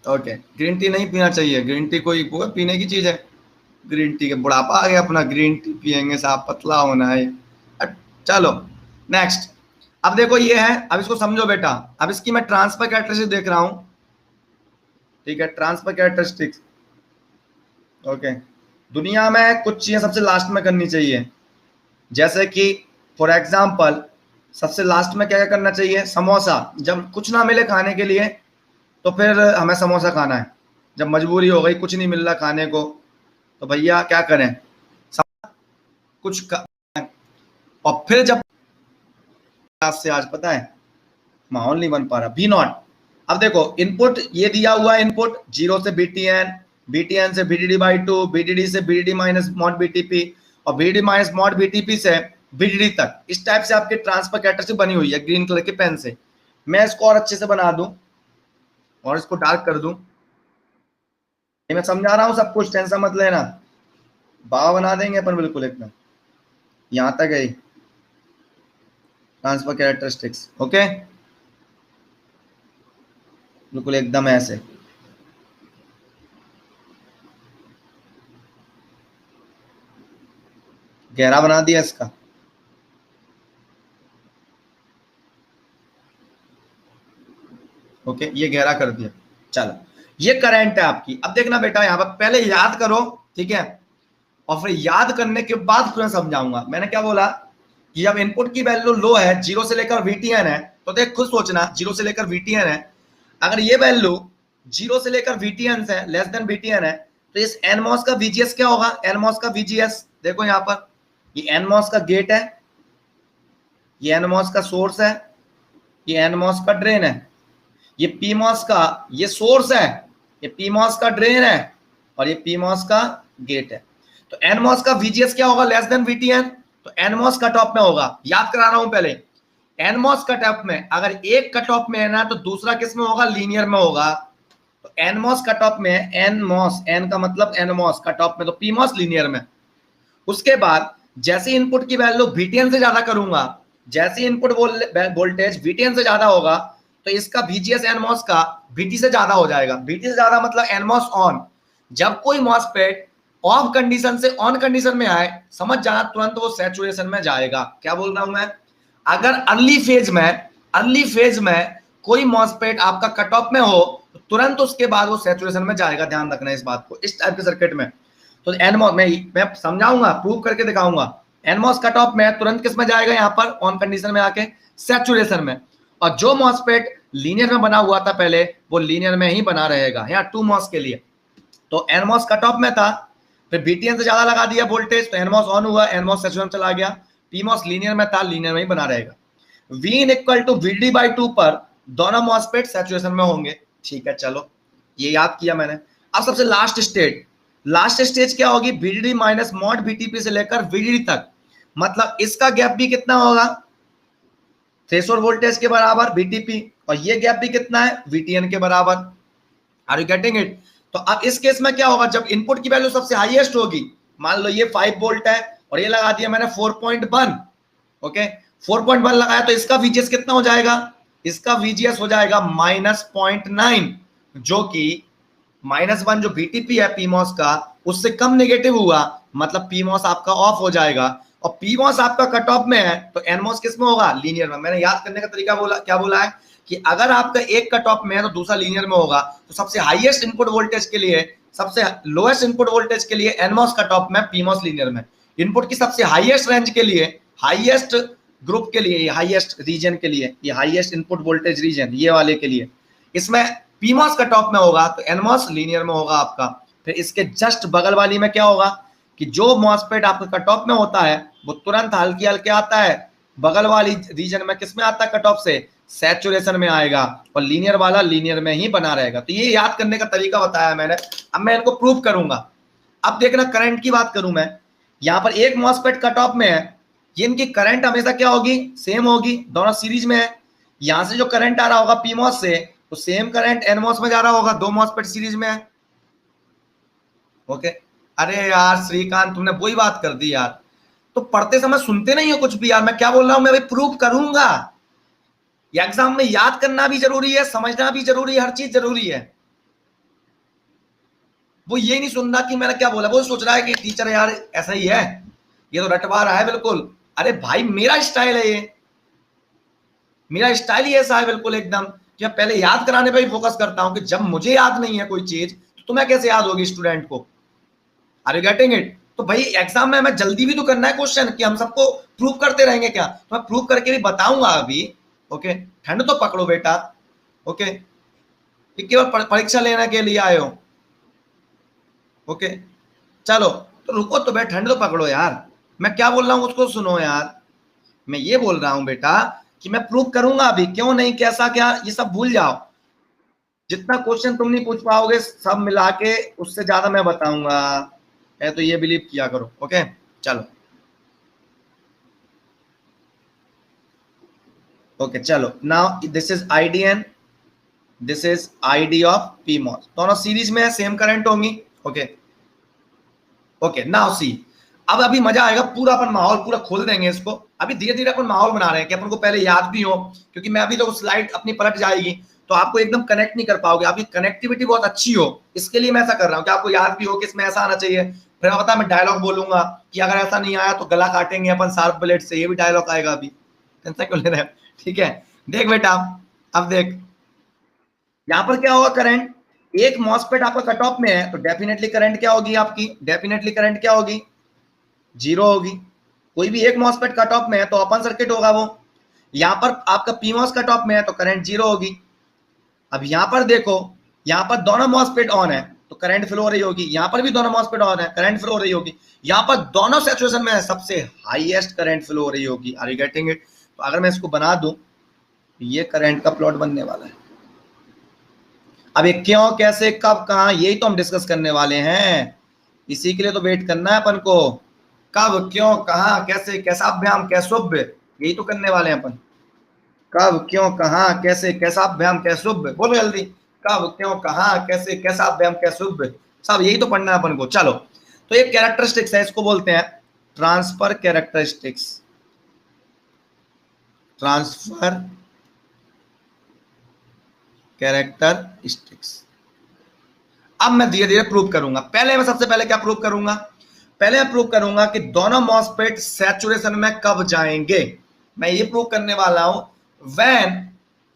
ओके, ग्रीन टी नहीं पीना चाहिए, ग्रीन टी कोई वो पीने की चीज है, ग्रीन टी के बुढ़ापा आ गया अपना, ग्रीन टी पियेंगे साहब, पतला होना है। चलो नेक्स्ट, अब देखो ये है, अब इसको समझो बेटा, अब इसकी मैं ट्रांसफर कैरेक्टरिस्टिक देख रहा हूं, ठीक है, ट्रांसफर कैरेक्टरिस्टिक्स। ओके, दुनिया में कुछ चीजें सबसे लास्ट में करनी चाहिए, जैसे कि फॉर एग्जाम्पल सबसे लास्ट में क्या क्या करना चाहिए, समोसा, जब कुछ ना मिले खाने के लिए तो फिर हमें समोसा खाना है, जब मजबूरी हो गई कुछ नहीं मिल रहा खाने को तो भैया क्या करें, कुछ का, और फिर जब से आज पता है माहौल नहीं बन पा रहा, बी नॉट। अब देखो इनपुट ये दिया हुआ है, इनपुट 0 से बीटीएन, बीटीएन से बीटीडी बाई 2, बीटीडी से बीटीडी माइनस मॉड बीटीपी, और बीटीडी माइनस मॉड बीटीपी से बीटीडी तक, इस टाइप से आपकी ट्रांसफर कैरेक्टरिस्टिक बनी हुई है ग्रीन कलर के पेन से। मैं इसको और अच्छे से बना दूं और इसको डार्क कर दूं, ये मैं समझा रहा हूं सब कुछ, टेंशन मत लेना, बाबा बना देंगे अपन बिल्कुल एकदम, यहां तक है ट्रांसफर कैरेक्टरिस्टिक्स। ओके, बिल्कुल एकदम ऐसे, गहरा बना दिया इसका, ओके ये गहरा कर दिया। चलो ये करंट है आपकी, अब देखना बेटा यहाँ पर पहले याद करो, ठीक है, और फिर याद करने के बाद फिर समझाऊंगा। मैंने क्या बोला कि जब इनपुट की वैल्यू लो है, 0 से लेकर VTN है, तो देख खुद सोचना 0 से लेकर VTN है, अगर ये वैल्यू 0 से लेकर VTN है, लेस देन VTN है, तो इस NMOS का VGS क्या होगा, NMOS का VGS देखो यहाँ पर, ये NMOS का गेट है, ये NMOS का सोर्स है, ये NMOS का ड्रेन है, ये PMOS का ये सोर्स है, ये PMOS का ड्रेन है, और ये PMOS का गेट है। तो NMOS का VGS क्या होगा, लेस देन VTN, तो NMOS कट ऑफ में होगा। याद करा रहा हूं पहले, NMOS कट ऑफ में अगर एक कट ऑफ में है ना, तो दूसरा किस में होगा, लीनियर में होगा। तो NMOS कट ऑफ में है, NMOS, N का मतलब NMOS कट ऑफ में, तो PMOS लीनियर में। उसके बाद जैसे इनपुट की वैल्यू VTN से ज्यादा करूंगा, जैसे इनपुट वोल्टेज VTN से ज्यादा होगा, तो इसका VGS NMOS का VT से ज्यादा हो जाएगा। VT से ज्यादा मतलब NMOS ऑन। जब कोई MOSFET ऑफ कंडीशन से ऑन कंडीशन में आए, समझ जाना तुरंत वो सैचुरेशन में जाएगा। क्या बोल रहा हूं मैं, अगर अर्ली फेज में कोई मॉसफेट आपका कट ऑफ में हो तो तुरंत उसके बाद वो सैचुरेशन में जाएगा, ध्यान रखना है इस बात को, इस टाइप के सर्किट में। तो एनमॉस मैं समझाऊंगा, प्रूव करके दिखाऊंगा। एनमॉस कट ऑफ में तुरंत किस में जाएगा, यहाँ पर ऑन कंडीशन में आके सैचुरेशन में। और जो मॉसफेट लीनियर में बना हुआ था पहले, वो लीनियर में ही बना रहेगा, यहाँ 2 मॉस के लिए। तो एनमॉस कट ऑफ में था, फिर बीटीएन से ज्यादा लगा दिया वोल्टेज, तो एनमॉस ऑन हुआ, एनमॉस सैचुरेशन चला गया। पीमॉस लीनियर में था, लीनियर में ही बना रहेगा। Vin इक्वल टू VD/2 पर दोनों मॉसफेट सैचुरेशन में होंगे। ठीक है, चलो ये याद किया मैंने। अब सबसे लास्ट स्टेज क्या होगी, VDD माइनस मॉड VTP से लेकर VDD तक। मतलब इसका गैप भी कितना होगा, थ्रेशोल्ड वोल्टेज के बराबर VTP, और ये गैप भी कितना है, VTN के बराबर। Are you getting it? तो अब इस केस में क्या होगा, जब इनपुट की वैल्यू सबसे हाईएस्ट होगी, मान लो ये 5 वोल्ट है और ये लगा दिया मैंने 4.1, ओके 4.1 लगाया, तो इसका VGS कितना हो जाएगा, इसका VGS हो जाएगा -0.9, जो कि -1 जो VTP है PMOS का, उससे कम नेगेटिव हुआ, मतलब PMOS आपका ऑफ हो जाएगा। और PMOS आपका कट ऑफ में है, तो NMOS किस में होगा, लीनियर में। मैंने याद करने का तरीका बोला, क्या बोला है कि अगर आपका एक कट ऑफ में है तो दूसरा लीनियर में होगा। तो सबसे हाईएस्ट इनपुट वोल्टेज के लिए, सबसे लोएस्ट इनपुट वोल्टेज के लिए NMOS कट ऑफ में, PMOS लीनियर में। इनपुट की सबसे हाईएस्ट रेंज के लिए, हाईएस्ट ग्रुप के लिए, हाईएस्ट रीजन के लिए, ये हाईएस्ट इनपुट वोल्टेज रीजन ये वाले के लिए, इसमें PMOS कट ऑफ में होगा, तो NMOS लीनियर में होगा आपका। फिर इसके जस्ट बगल वाली में क्या होगा कि जो मॉसफेट आपका कट ऑफ में होता है वो तुरंत हल्के हल्के आता है, बगल वाली रीजन में किस में आता है, कट ऑफ से सैचुरेशन में आएगा, और लीनियर वाला लीनियर में ही बना रहेगा। तो ये याद करने का तरीका बताया मैंने। अब मैं इनको प्रूव करूंगा। अब देखना, करंट की बात करूं मैं, यहाँ पर एक मॉसफेट कट ऑफ में है, ये इनकी करंट हमेशा क्या होगी, सेम होगी, दोनों सीरीज में है। यहां से जो करंट आ रहा होगा PMOS से, तो सेम करंट NMOS में जा रहा होगा, 2 मॉसफेट सीरीज में है, ओके। अरे यार श्रीकांत, तुमने वही बात कर दी यार, तो पढ़ते समय सुनते नहीं हो कुछ भी यार। मैं क्या बोल रहा हूं, मैं भाई प्रूव करूंगा। एग्जाम में याद करना भी जरूरी है, समझना भी जरूरी है, हर चीज जरूरी है। वो ये नहीं सुन रहा कि मैंने क्या बोला, वो सोच रहा है कि टीचर यार ऐसा ही है, ये तो रटवा रहा है बिल्कुल। अरे भाई मेरा स्टाइल है ये, मेरा स्टाइल ही ऐसा है बिल्कुल एकदम, कि मैं पहले याद कराने पे ही फोकस करता हूं, कि जब मुझे याद नहीं है कोई चीज तो तुम्हें कैसे याद होगी स्टूडेंट को। Are you getting it? तो भाई एग्जाम में हमें जल्दी भी तो करना है क्वेश्चन, कि हम सबको प्रूव करते रहेंगे क्या, तो मैं प्रूव करके भी बताऊंगा अभी, ओके। ठंड तो पकड़ो बेटा, ओके, केवल परीक्षा लेने के लिए आए हो, ओके। चलो तो रुको तो बेटा, ठंड तो पकड़ो यार, मैं क्या बोल रहा हूँ उसको सुनो यार। मैं ये बोल रहा हूं बेटा कि मैं प्रूव करूंगा अभी, क्यों नहीं, कैसा क्या, ये सब भूल जाओ। जितना क्वेश्चन तुम नहीं पूछ पाओगे सब मिला के, उससे ज्यादा मैं बताऊंगा, है तो ये बिलीव किया करो, ओके। चलो ओके, चलो now this is IDN, this is ID of PMOS, दोनों सीरीज में है, सेम करंट होंगी, ओके ओके। नाउ सी, अब अभी मजा आएगा, पूरा अपन माहौल पूरा खोल देंगे इसको। अभी धीरे धीरे अपन माहौल बना रहे हैं कि अपन को पहले याद भी हो, क्योंकि मैं अभी तो स्लाइड अपनी पलट जाएगी तो आपको एकदम कनेक्ट नहीं कर पाओगे, आपकी कनेक्टिविटी बहुत अच्छी हो, इसके लिए मैं ऐसा कर रहा हूँ कि आपको याद भी हो कि इसमें ऐसा आना चाहिए। फिर पता मैं डायलॉग बोलूंगा कि अगर ऐसा नहीं आया तो गला काटेंगे अपन शार्प ब्लेड से, ये भी डायलॉग आएगा अभी, टेंशन क्यों ले रहे हैं, ठीक है। देख बेटा, अब देख यहाँ पर क्या होगा, करंट एक मॉसफेट आपका कट ऑफ में है, तो डेफिनेटली करंट क्या होगी आपकी, डेफिनेटली करंट क्या होगी, 0 होगी। कोई भी एक मॉसफेट कट ऑफ में है तो ओपन सर्किट होगा वो। यहां पर आपका PMOS कट ऑफ में है तो करंट 0 होगी। अब यहां पर देखो, यहां पर दोनों मॉसफेट ऑन है तो करंट फ्लो हो रही होगी, यहां पर भी दोनों मॉसफेट ऑन है, करंट फ्लो हो रही होगी। यहां पर दोनों सैचुरेशन में है, सबसे हाईएस्ट करंट फ्लो हो रही होगी। Are you getting it? तो अगर मैं इसको बना दूं, ये करंट का प्लॉट बनने वाला है। अब ये क्यों, कैसे, कब, कहां, यही तो हम डिस्कस करने वाले हैं। इसी के लिए तो वेट करना है अपन को, कब, क्यों, कहां, कैसे, कैसाभ्याम, कैसुभ्य, यही तो करने वाले हैं अपन। कब, क्यों, कहां, कैसे, कैसाभ्याम, कैसुभ्य, बोलो जल्दी, कब, क्यों, कहां, कैसे, कैसाभ्याम, कैसुभ्य, सब यही तो पढ़ना है अपन को। चलो, तो ये कैरेक्टरिस्टिक्स है, इसको बोलते हैं ट्रांसफर कैरेक्टरिस्टिक्स, ट्रांसफर कैरेक्टरिस्टिक्स। अब मैं धीरे धीरे प्रूव करूंगा। पहले मैं सबसे पहले क्या प्रूव करूंगा, पहले मैं प्रूव करूंगा कि दोनों मॉसफेट सैचुरेशन में कब जाएंगे। मैं ये प्रूव करने वाला हूं व्हेन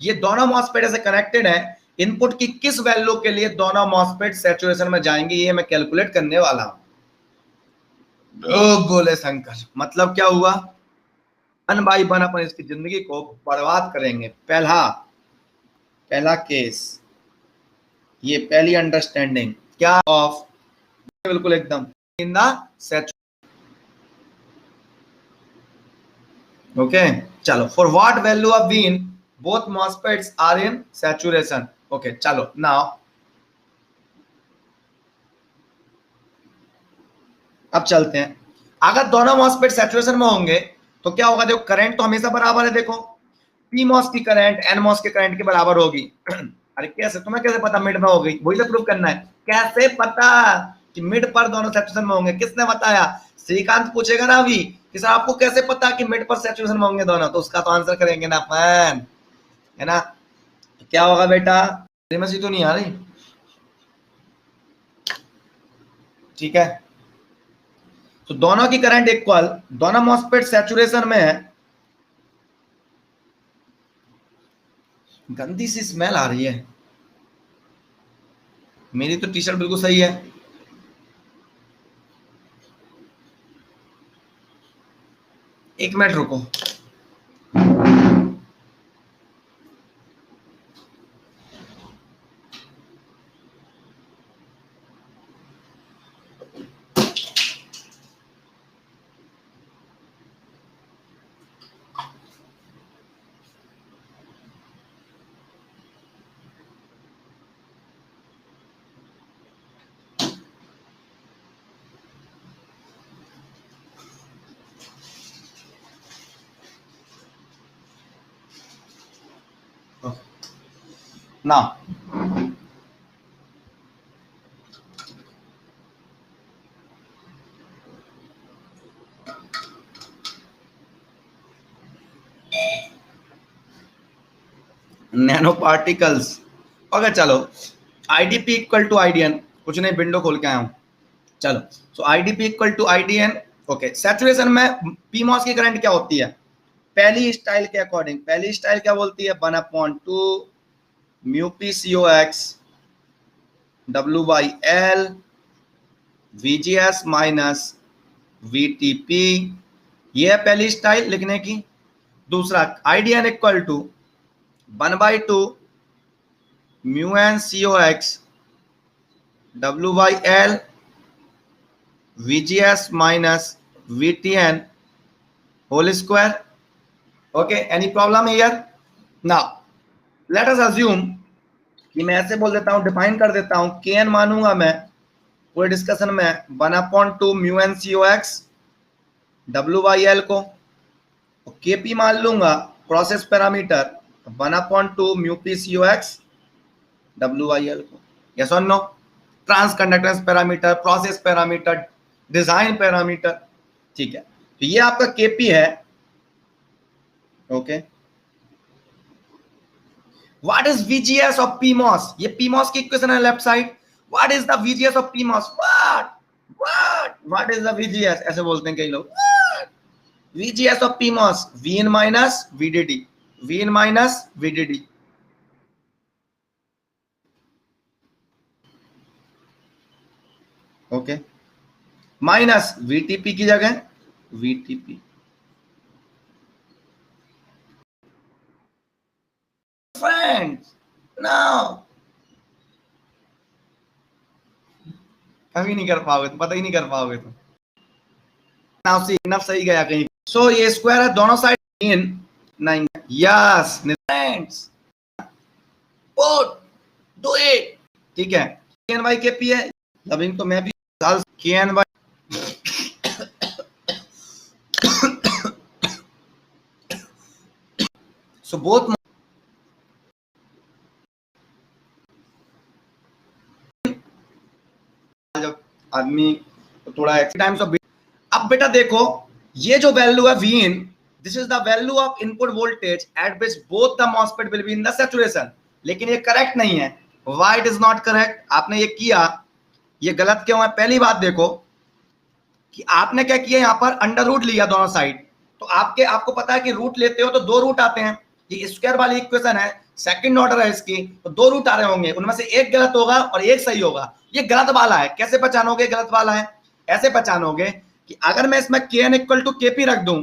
ये दोनों मॉसफेट ऐसे कनेक्टेड है, इनपुट की किस वैल्यू के लिए दोनों मॉसफेट सैचुरेशन में जाएंगे ये मैं कैलकुलेट करने वाला हूं। बोले शंकर, मतलब क्या हुआ, 1/1 अपन इसकी जिंदगी को बर्बाद करेंगे। पहला केस, ये पहली अंडरस्टैंडिंग क्या ऑफ, बिल्कुल एकदम इन द सैचुरेशन। ओके चलो, for what value of V in both MOSFETs are in saturation। Okay चलो नाउ अब चलते हैं, अगर दोनों मॉसफेट सैचुरेशन में होंगे तो क्या होगा, देखो करंट तो हमेशा बराबर है, देखो पी मॉस की करंट एन मॉस के करंट के बराबर होगी। अरे कैसे, तुम्हें कैसे पता मिड में हो गई, वही तो प्रूव करना है, कैसे पता कि मिड पर दोनों सैचुरेशन में होंगे, किसने बताया, श्रीकांत पूछेगा ना अभी कि सर आपको कैसे पता कि मिड पर सैचुरेशन में होंगे दोनों, तो उसका तो आंसर करेंगे ना अपन, है ना। तो क्या होगा बेटा, मसी तो नहीं आ रही, ठीक है। तो दोनों की करंट इक्वल, दोनों मॉसफेट सैचुरेशन में है। गंदी सी स्मेल आ रही है, मेरी तो टी शर्ट बिल्कुल सही है। एक मिनट रुको, ना नैनो पार्टिकल्स। ओके चलो, आईडीपी इक्वल टू आईडीएन, कुछ नहीं विंडो खोल के आया हूं, चलो। So IDP equal to IDN. Okay, saturation में पीमॉस की करंट क्या होती है, पहली स्टाइल के अकॉर्डिंग, पहली स्टाइल क्या बोलती है, 1/2 mu P C O X W by L VGS minus VTP, ये है पहली स्टाइल लिखने की। दूसरा IDN equal to 1/2 mu N C O X W by L VGS minus VTN whole square. Okay, any problem here? Now let us assume कि मैं ऐसे बोल देता हूं, डिफाइन कर देता हूं, KN मानूंगा मैं पूरे डिस्कशन में 1/2 mu N C O X W by L को, KP मान लूंगा process parameter 1/2 mu P C O X W by L को, यस और no, transconductance parameter, process parameter, design parameter, ठीक है। तो ये आपका KP है। Okay, what is VGS of PMOS, ये PMOS की इक्वेशन है left side, what is the VGS of PMOS, what is the VGS, ऐसे बोलते हैं कई लोग, VGS of PMOS, Vin minus VDD, Vin minus VDD। Okay, minus VTP की जगह VTP। फ्रेंड्स नाउ कभी नहीं कर पाओगे, तो पता ही नहीं कर पाओगे तुम। नाउ सी इनफ सही गया कहीं। सो ये स्क्वायर है दोनों side in 9, yes friends, put do it, ठीक है। KNY KP है, लविंग तो मैं भी KNY सो बोथ जब आदमी तो थोड़ा टाइम्स ऑफ। अब बेटा देखो, ये जो वैल्यू है Vin, this is the value of input voltage at which both the MOSFET will be in the saturation, लेकिन ये करेक्ट नहीं है। Why it is not correct, आपने ये किया, ये गलत क्यों है? पहली बात देखो कि आपने क्या किया, यहां पर अंडर रूट लिया दोनों साइड, तो आपको पता है कि रूट लेते हो तो दो रूट आते हैं, ये स्क्वायर वाली इक्वेशन है, सेकंड ऑर्डर है इसकी, तो दो रूट आ रहे होंगे, उनमें से एक गलत होगा और एक सही होगा। ये गलत वाला है, कैसे पहचानोगे गलत वाला है? ऐसे पहचानोगे कि अगर मैं इसमें kn इक्वल टू kp रख दूं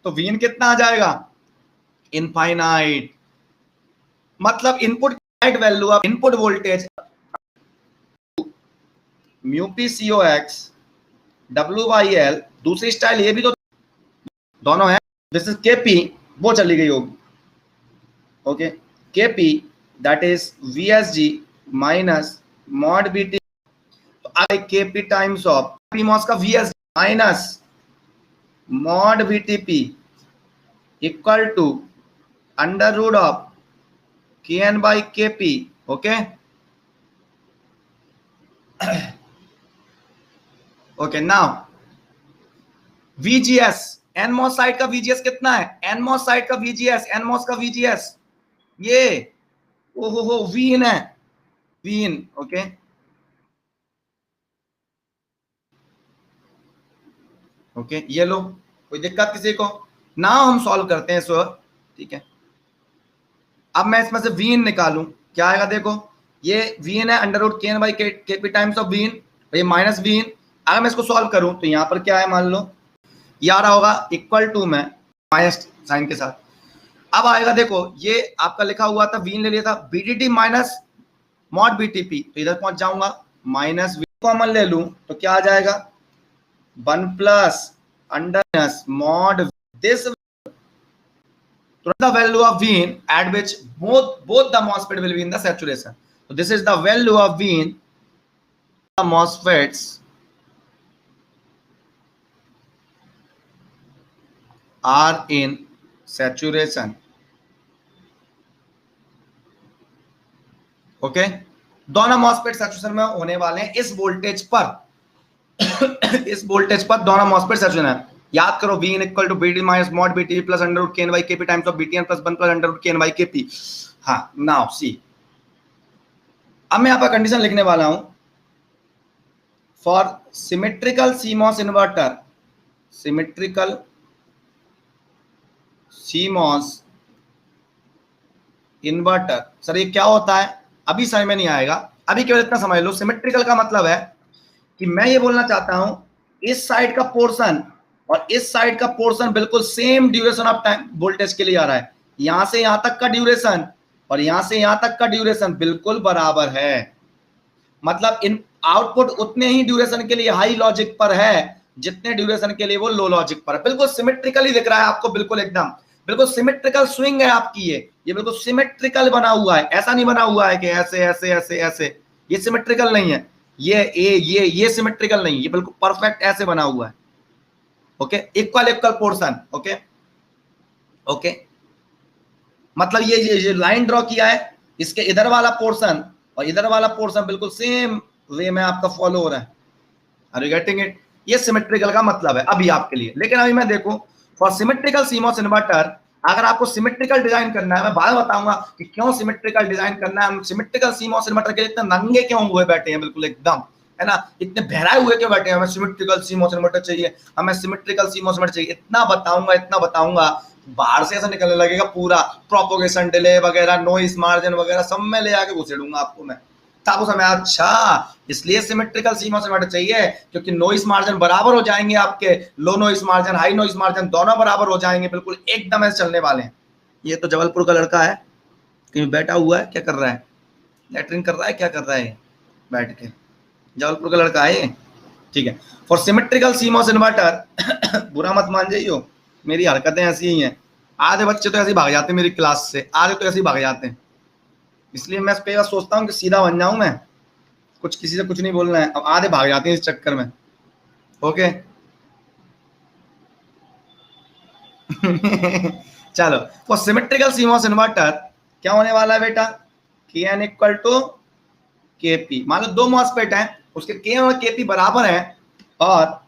तो vn कितना आ जाएगा? इनफाइनाइट। मतलब input value of input voltage mu P C O X W by L. दूसरी स्टाइल ये भी तो दोनों है, दिस इज केपी, वो चली गई होगी। Okay, KP that is VSG minus mod VT, तो आगे KP times of PMOS का VS minus mod VTP equal to under root of K N by K P. Okay okay, now VGS, NMOS side का VGS कितना है? NMOS side का VGS, NMOS का VGS ये ओहो Wien है, Wien. Okay okay, ये लो, कोई दिक्कत किसी को ना? हम सॉल्व करते हैं सो, ठीक है। अब मैं इसमें से वीन निकालूं, क्या आएगा? देखो ये वीन है अंडर रूट के N by K P times of Wien, ये माइनस वीन। अगर मैं इसको सॉल्व करूं तो यहां पर क्या है, मान लो ये आ रहा होगा इक्वल टू में माइनस साइन के साथ। अब आएगा, देखो ये आपका लिखा हुआ था, वीन ले लिया था, बीटीटी माइनस मॉड बीटीपी, तो इधर पहुंच जाऊंगा, माइनस वी कॉमन ले लूं तो क्या आ जाएगा? 1 plus under mod this the value of Vn at which both the MOSFET will be in the saturation. So this is the value of Vn, the MOSFETs are in saturation. Okay, दोनों MOSFET saturation में होने वाले हैं इस voltage पर इस voltage पर दोनों MOSFET सैचुरेशन है। याद करो Vn equal to VT minus mod VT plus under root KN by KP times of VTN plus 1 plus under root KN by KP. हाँ, नाउ सी, अब मैं यहाँ पर कंडीशन लिखने वाला हूं, for symmetrical CMOS inverter, symmetrical CMOS inverter. Sir ये क्या होता है? अभी समझ में नहीं आएगा, अभी केवल इतना समझ लो, सिमेट्रिकल का मतलब है कि मैं ये बोलना चाहता हूं इस साइड का पोर्शन और इस साइड का पोर्शन बिल्कुल same duration of time voltage के लिए आ रहा है। यहां से यहां तक का ड्यूरेशन और यहां से यहां तक का ड्यूरेशन बिल्कुल बराबर है। मतलब इन आउटपुट उतने ही ड्यूरेशन के लिए हाई लॉजिक पर है जितने ड्यूरेशन के लिए वो लो लॉजिक पर है। बिल्कुल सिमेट्रिकली दिख रहा है आपको, बिल्कुल एकदम बिल्कुल सिमेट्रिकल स्विंग है आपकी, ये बिल्कुल सिमेट्रिकल बना हुआ है। ऐसा नहीं बना हुआ है कि ऐसे ऐसे ऐसे ऐसे, ये सिमेट्रिकल नहीं है, ये सिमेट्रिकल नहीं, ये बिल्कुल परफेक्ट ऐसे बना हुआ है। Okay, equal equal portion. Okay okay, मतलब ये लाइन ड्रॉ किया है, इसके इधर वाला पोर्शन और इधर वाला पोर्शन बिल्कुल सेम वे में आपका फॉलो हो रहा है। Are you getting it? ये सिमेट्रिकल का मतलब है अभी आपके लिए। लेकिन अभी मैं देखो, फॉर सिमेट्रिकल सीमॉस इन्वर्टर, अगर आपको सिमेट्रिकल डिजाइन करना है, मैं बाद में बताऊंगा कि क्यों सिमेट्रिकल डिजाइन करना है। हम सिमेट्रिकल सीमॉस इन्वर्टर के लिए इतने नंगे क्यों हुए बैठे हैं, बिल्कुल एकदम, है ना, इतने बहराए हुए क्यों बैठे हैं? हमें सिमेट्रिकल सीमॉस इन्वर्टर चाहिए, हमें सिमेट्रिकल सीमॉस इन्वर्टर चाहिए। इतना बताऊंगा बाहर से ऐसा निकलने लगेगा पूरा प्रोपोगेशन डिले वगैरह, नॉइस मार्जिन वगैरह सब में ले आके घुसेड़ूंगा आपको मैं, तब उस समय अच्छा इसलिए सिमेट्रिकल सीमॉस इन्वर्टर चाहिए क्योंकि नॉइस मार्जिन बराबर हो जाएंगे आपके, low noise margin high noise margin दोनों बराबर हो जाएंगे, बिल्कुल एकदम ऐसे चलने वाले हैं। ये तो जबलपुर का लड़का है, कहीं बैठा हुआ है, क्या कर रहा है? लेटरिन कर रहा है, क्या कर रहा है बैठ के? जबलपुर का लड़का है, ठीक है। फॉर सिमेट्रिकल सीमॉस इन्वर्टर बुरा मत मान जाइयो, मेरी हरकतें ऐसी ही हैं। आधे बच्चे तो ऐसे ही भाग जाते हैं मेरी क्लास से, आधे तो ऐसे ही भाग जाते हैं, इसलिए मैं कई बार सोचता हूँ कि सीधा बन जाऊं मैं, कुछ किसी से कुछ नहीं बोलना है। अब आधे भाग जाते हैं इस चक्कर में। ओके चलो, फॉर सिमेट्रिकल सीमॉस इन्वर्टर क्या होने वाला है बेटा? के एन इक्वल टू के पी। मान लो दो मॉसफेट हैं, उसके के और के पी बराबर हैं और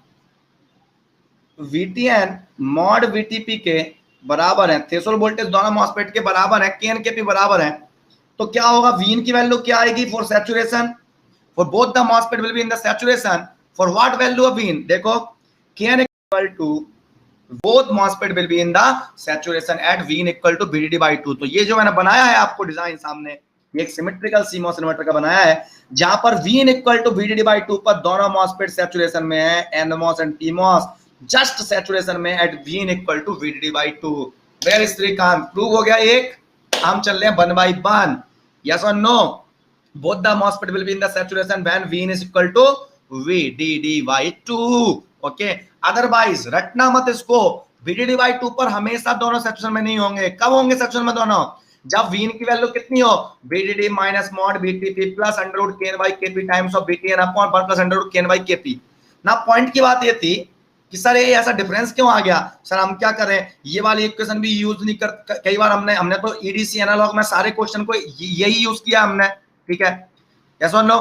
वीटीएन मॉड वीटीपी के बराबर है, थ्रेशोल्ड वोल्टेज दोनों मॉसफेट के बराबर है, के एन के पी बराबर है, तो क्या होगा? वीन की वैल्यू क्या आएगी? For saturation, for both the MOSFET will be in the saturation, for what value of V in? देखो K N equal to both MOSFET will be in the saturation at Vin equal to VDD by 2। तो ये जो मैंने बनाया है आपको design सामने, ये एक सिमेट्रिकल CMOS इन्वर्टर का बनाया है जहां पर Vin equal to VDD by 2 पर दोनों MOSFET सैचुरेशन में है, NMOS and PMOS just saturation में at Vin equal to VDD by 2। Very Srikanth, prove हो गया एक। हम चल रहे हैं 1 by 1, यस और no? Both the MOSFET will be in the saturation when Vin is equal to VDD by 2। Okay, otherwise रटना मत इसको, VDD by 2 पर हमेशा दोनों सेक्शन में नहीं होंगे। कब होंगे सेक्शन में दोनों? जब Vin की वैल्यू कितनी हो, VDD minus mod VTP plus under root KN by KP times of VTN upon 1 plus under root KN by KP। ना पॉइंट की बात ये थी कि सर ये ऐसा डिफरेंस क्यों आ गया? सर हम क्या करें, ये वाली इक्वेशन भी यूज नहीं कर, कई बार हमने तो EDC एनालॉग में सारे क्वेश्चन को यही यूज किया हमने, ठीक है, यस और नो?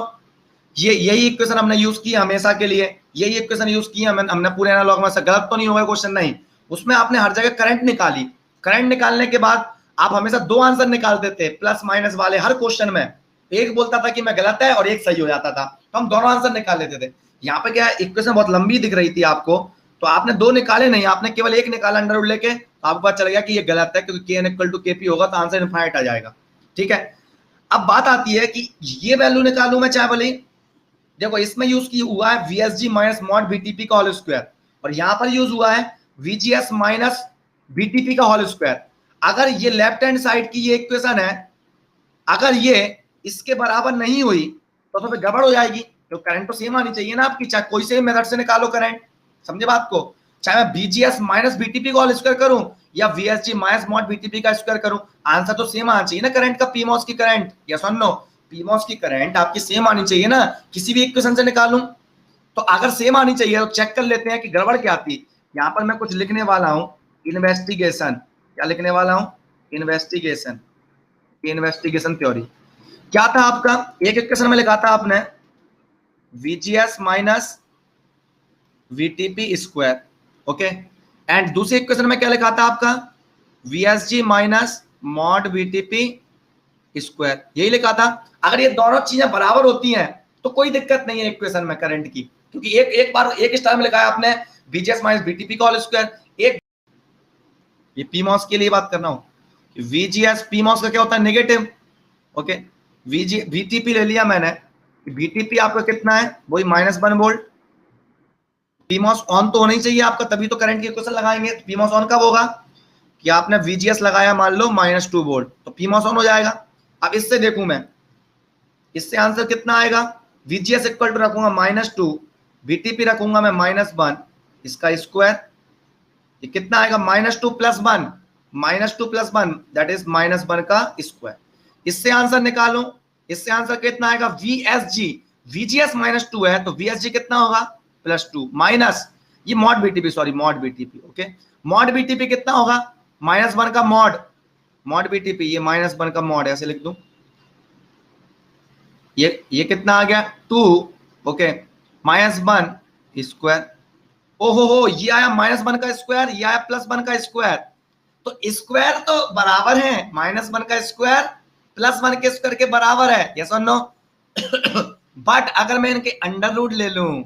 यही इक्वेशन हमने यूज की हमेशा के लिए, यही इक्वेशन यूज की हमने पूरे एनालॉग में। गलत तो नहीं होगा क्वेश्चन? नहीं, उसमें आपने हर जगह करंट निकाली, करंट निकालने के बाद आप हमेशा दो आंसर निकाल देते प्लस माइनस वाले हर क्वेश्चन में। एक बोलता था कि मैं गलत है और एक सही हो जाता था, तो हम दोनों आंसर निकाल लेते थे। यहाँ पे क्या है, इक्वेशन बहुत लंबी दिख रही थी आपको, तो आपने दो निकाले नहीं, आपने केवल एक निकाला अंडर रूट लेके, आपको पता चल गया कि ये गलत है क्योंकि KN इक्वल टू KP होगा तो आंसर इनफाइनाइट आ जाएगा, ठीक है। अब बात आती है कि ये वैल्यू निकालू मैं चाहे भले, देखो इसमें यूज की हुआ है VSG माइनस मॉड VTP का होल स्क्वायर और यहां पर यूज हुआ है VGS माइनस VTP का होल स्क्वायर। अगर ये लेफ्ट हैंड साइड की ये इक्वेशन है, अगर ये इसके बराबर नहीं हुई तो फिर गड़बड़ हो जाएगी, तो करंट तो सेम आनी चाहिए ना आपकी, चाहे कोई से मेथड से निकालो करंट, समझे बात को? चाहे मैं VGS माइनस VTP का होल स्क्वायर करूं या VSG माइनस मॉड VTP का स्क्वायर करूं, आंसर तो सेम आना चाहिए ना करंट का, PMOS की करंट, यस और नो? PMOS की करंट आपकी सेम आनी चाहिए ना, किसी भी इक्वेशन से निकालूं तो अगर सेम आनी चाहिए तो चेक कर लेते हैं कि गड़बड़ क्या थी। यहां पर मैं कुछ लिखने वाला हूं, इन्वेस्टिगेशन, क्या लिखने वाला हूं? Investigation, investigation theory. क्या था आपका? एक इक्वेशन में लिखा था आपने VGS minus VTP square, okay, and दूसरी इक्वेशन में क्या लिखा था आपका? VSG minus mod VTP square, यही लिखा था। अगर ये दोनों चीजें बराबर होती हैं तो कोई दिक्कत नहीं है इक्वेशन में करंट की, क्योंकि एक बार एक स्टार में लिखा है आपने VGS माइनस VTP का होल स्क्वायर, एक ये PMOS के लिए बात कर रहा हूं, VGS PMOS का क्या होता है? नेगेटिव, ओके, VTP ले लिया मैंने, VTP आपका कितना है? वही -1 वोल्ट। PMOS ऑन तो होना ही चाहिए आपका, तभी तो करंट की इक्वेशन लगाएंगे। तो PMOS ऑन कब होगा? कि आपने VGS लगाया मान लो -2 वोल्ट, तो PMOS ऑन हो जाएगा। अब इससे देखूं मैं, इससे आंसर कितना आएगा? VGS इक्वल टू रखूंगा -2, VTP रखूंगा मैं -1, इसका स्क्वायर, ये कितना आएगा? -2 प्लस 1, -2 प्लस 1 दैट इज -1 का स्क्वायर। इससे आंसर निकालो, इससे आंसर कितना आएगा? VSG, VGS -2 है तो VSG कितना होगा? +2 माइनस ये mod VTP, sorry mod VTP, okay, mod VTP कितना होगा? -1 का मॉड VTP, ये -1 का मॉड, ऐसे लिख दूं, ये कितना आ गया? 2, ओके, -1 स्क्वायर, ओहो हो, ये आया -1 का स्क्वायर, ये आया +1 का स्क्वायर, तो स्क्वायर तो बराबर है, -1 का स्क्वायर +1 के स्क्वायर के बराबर है, यस और नो? बट अगर मैं इनके अंडर रूट ले लूं,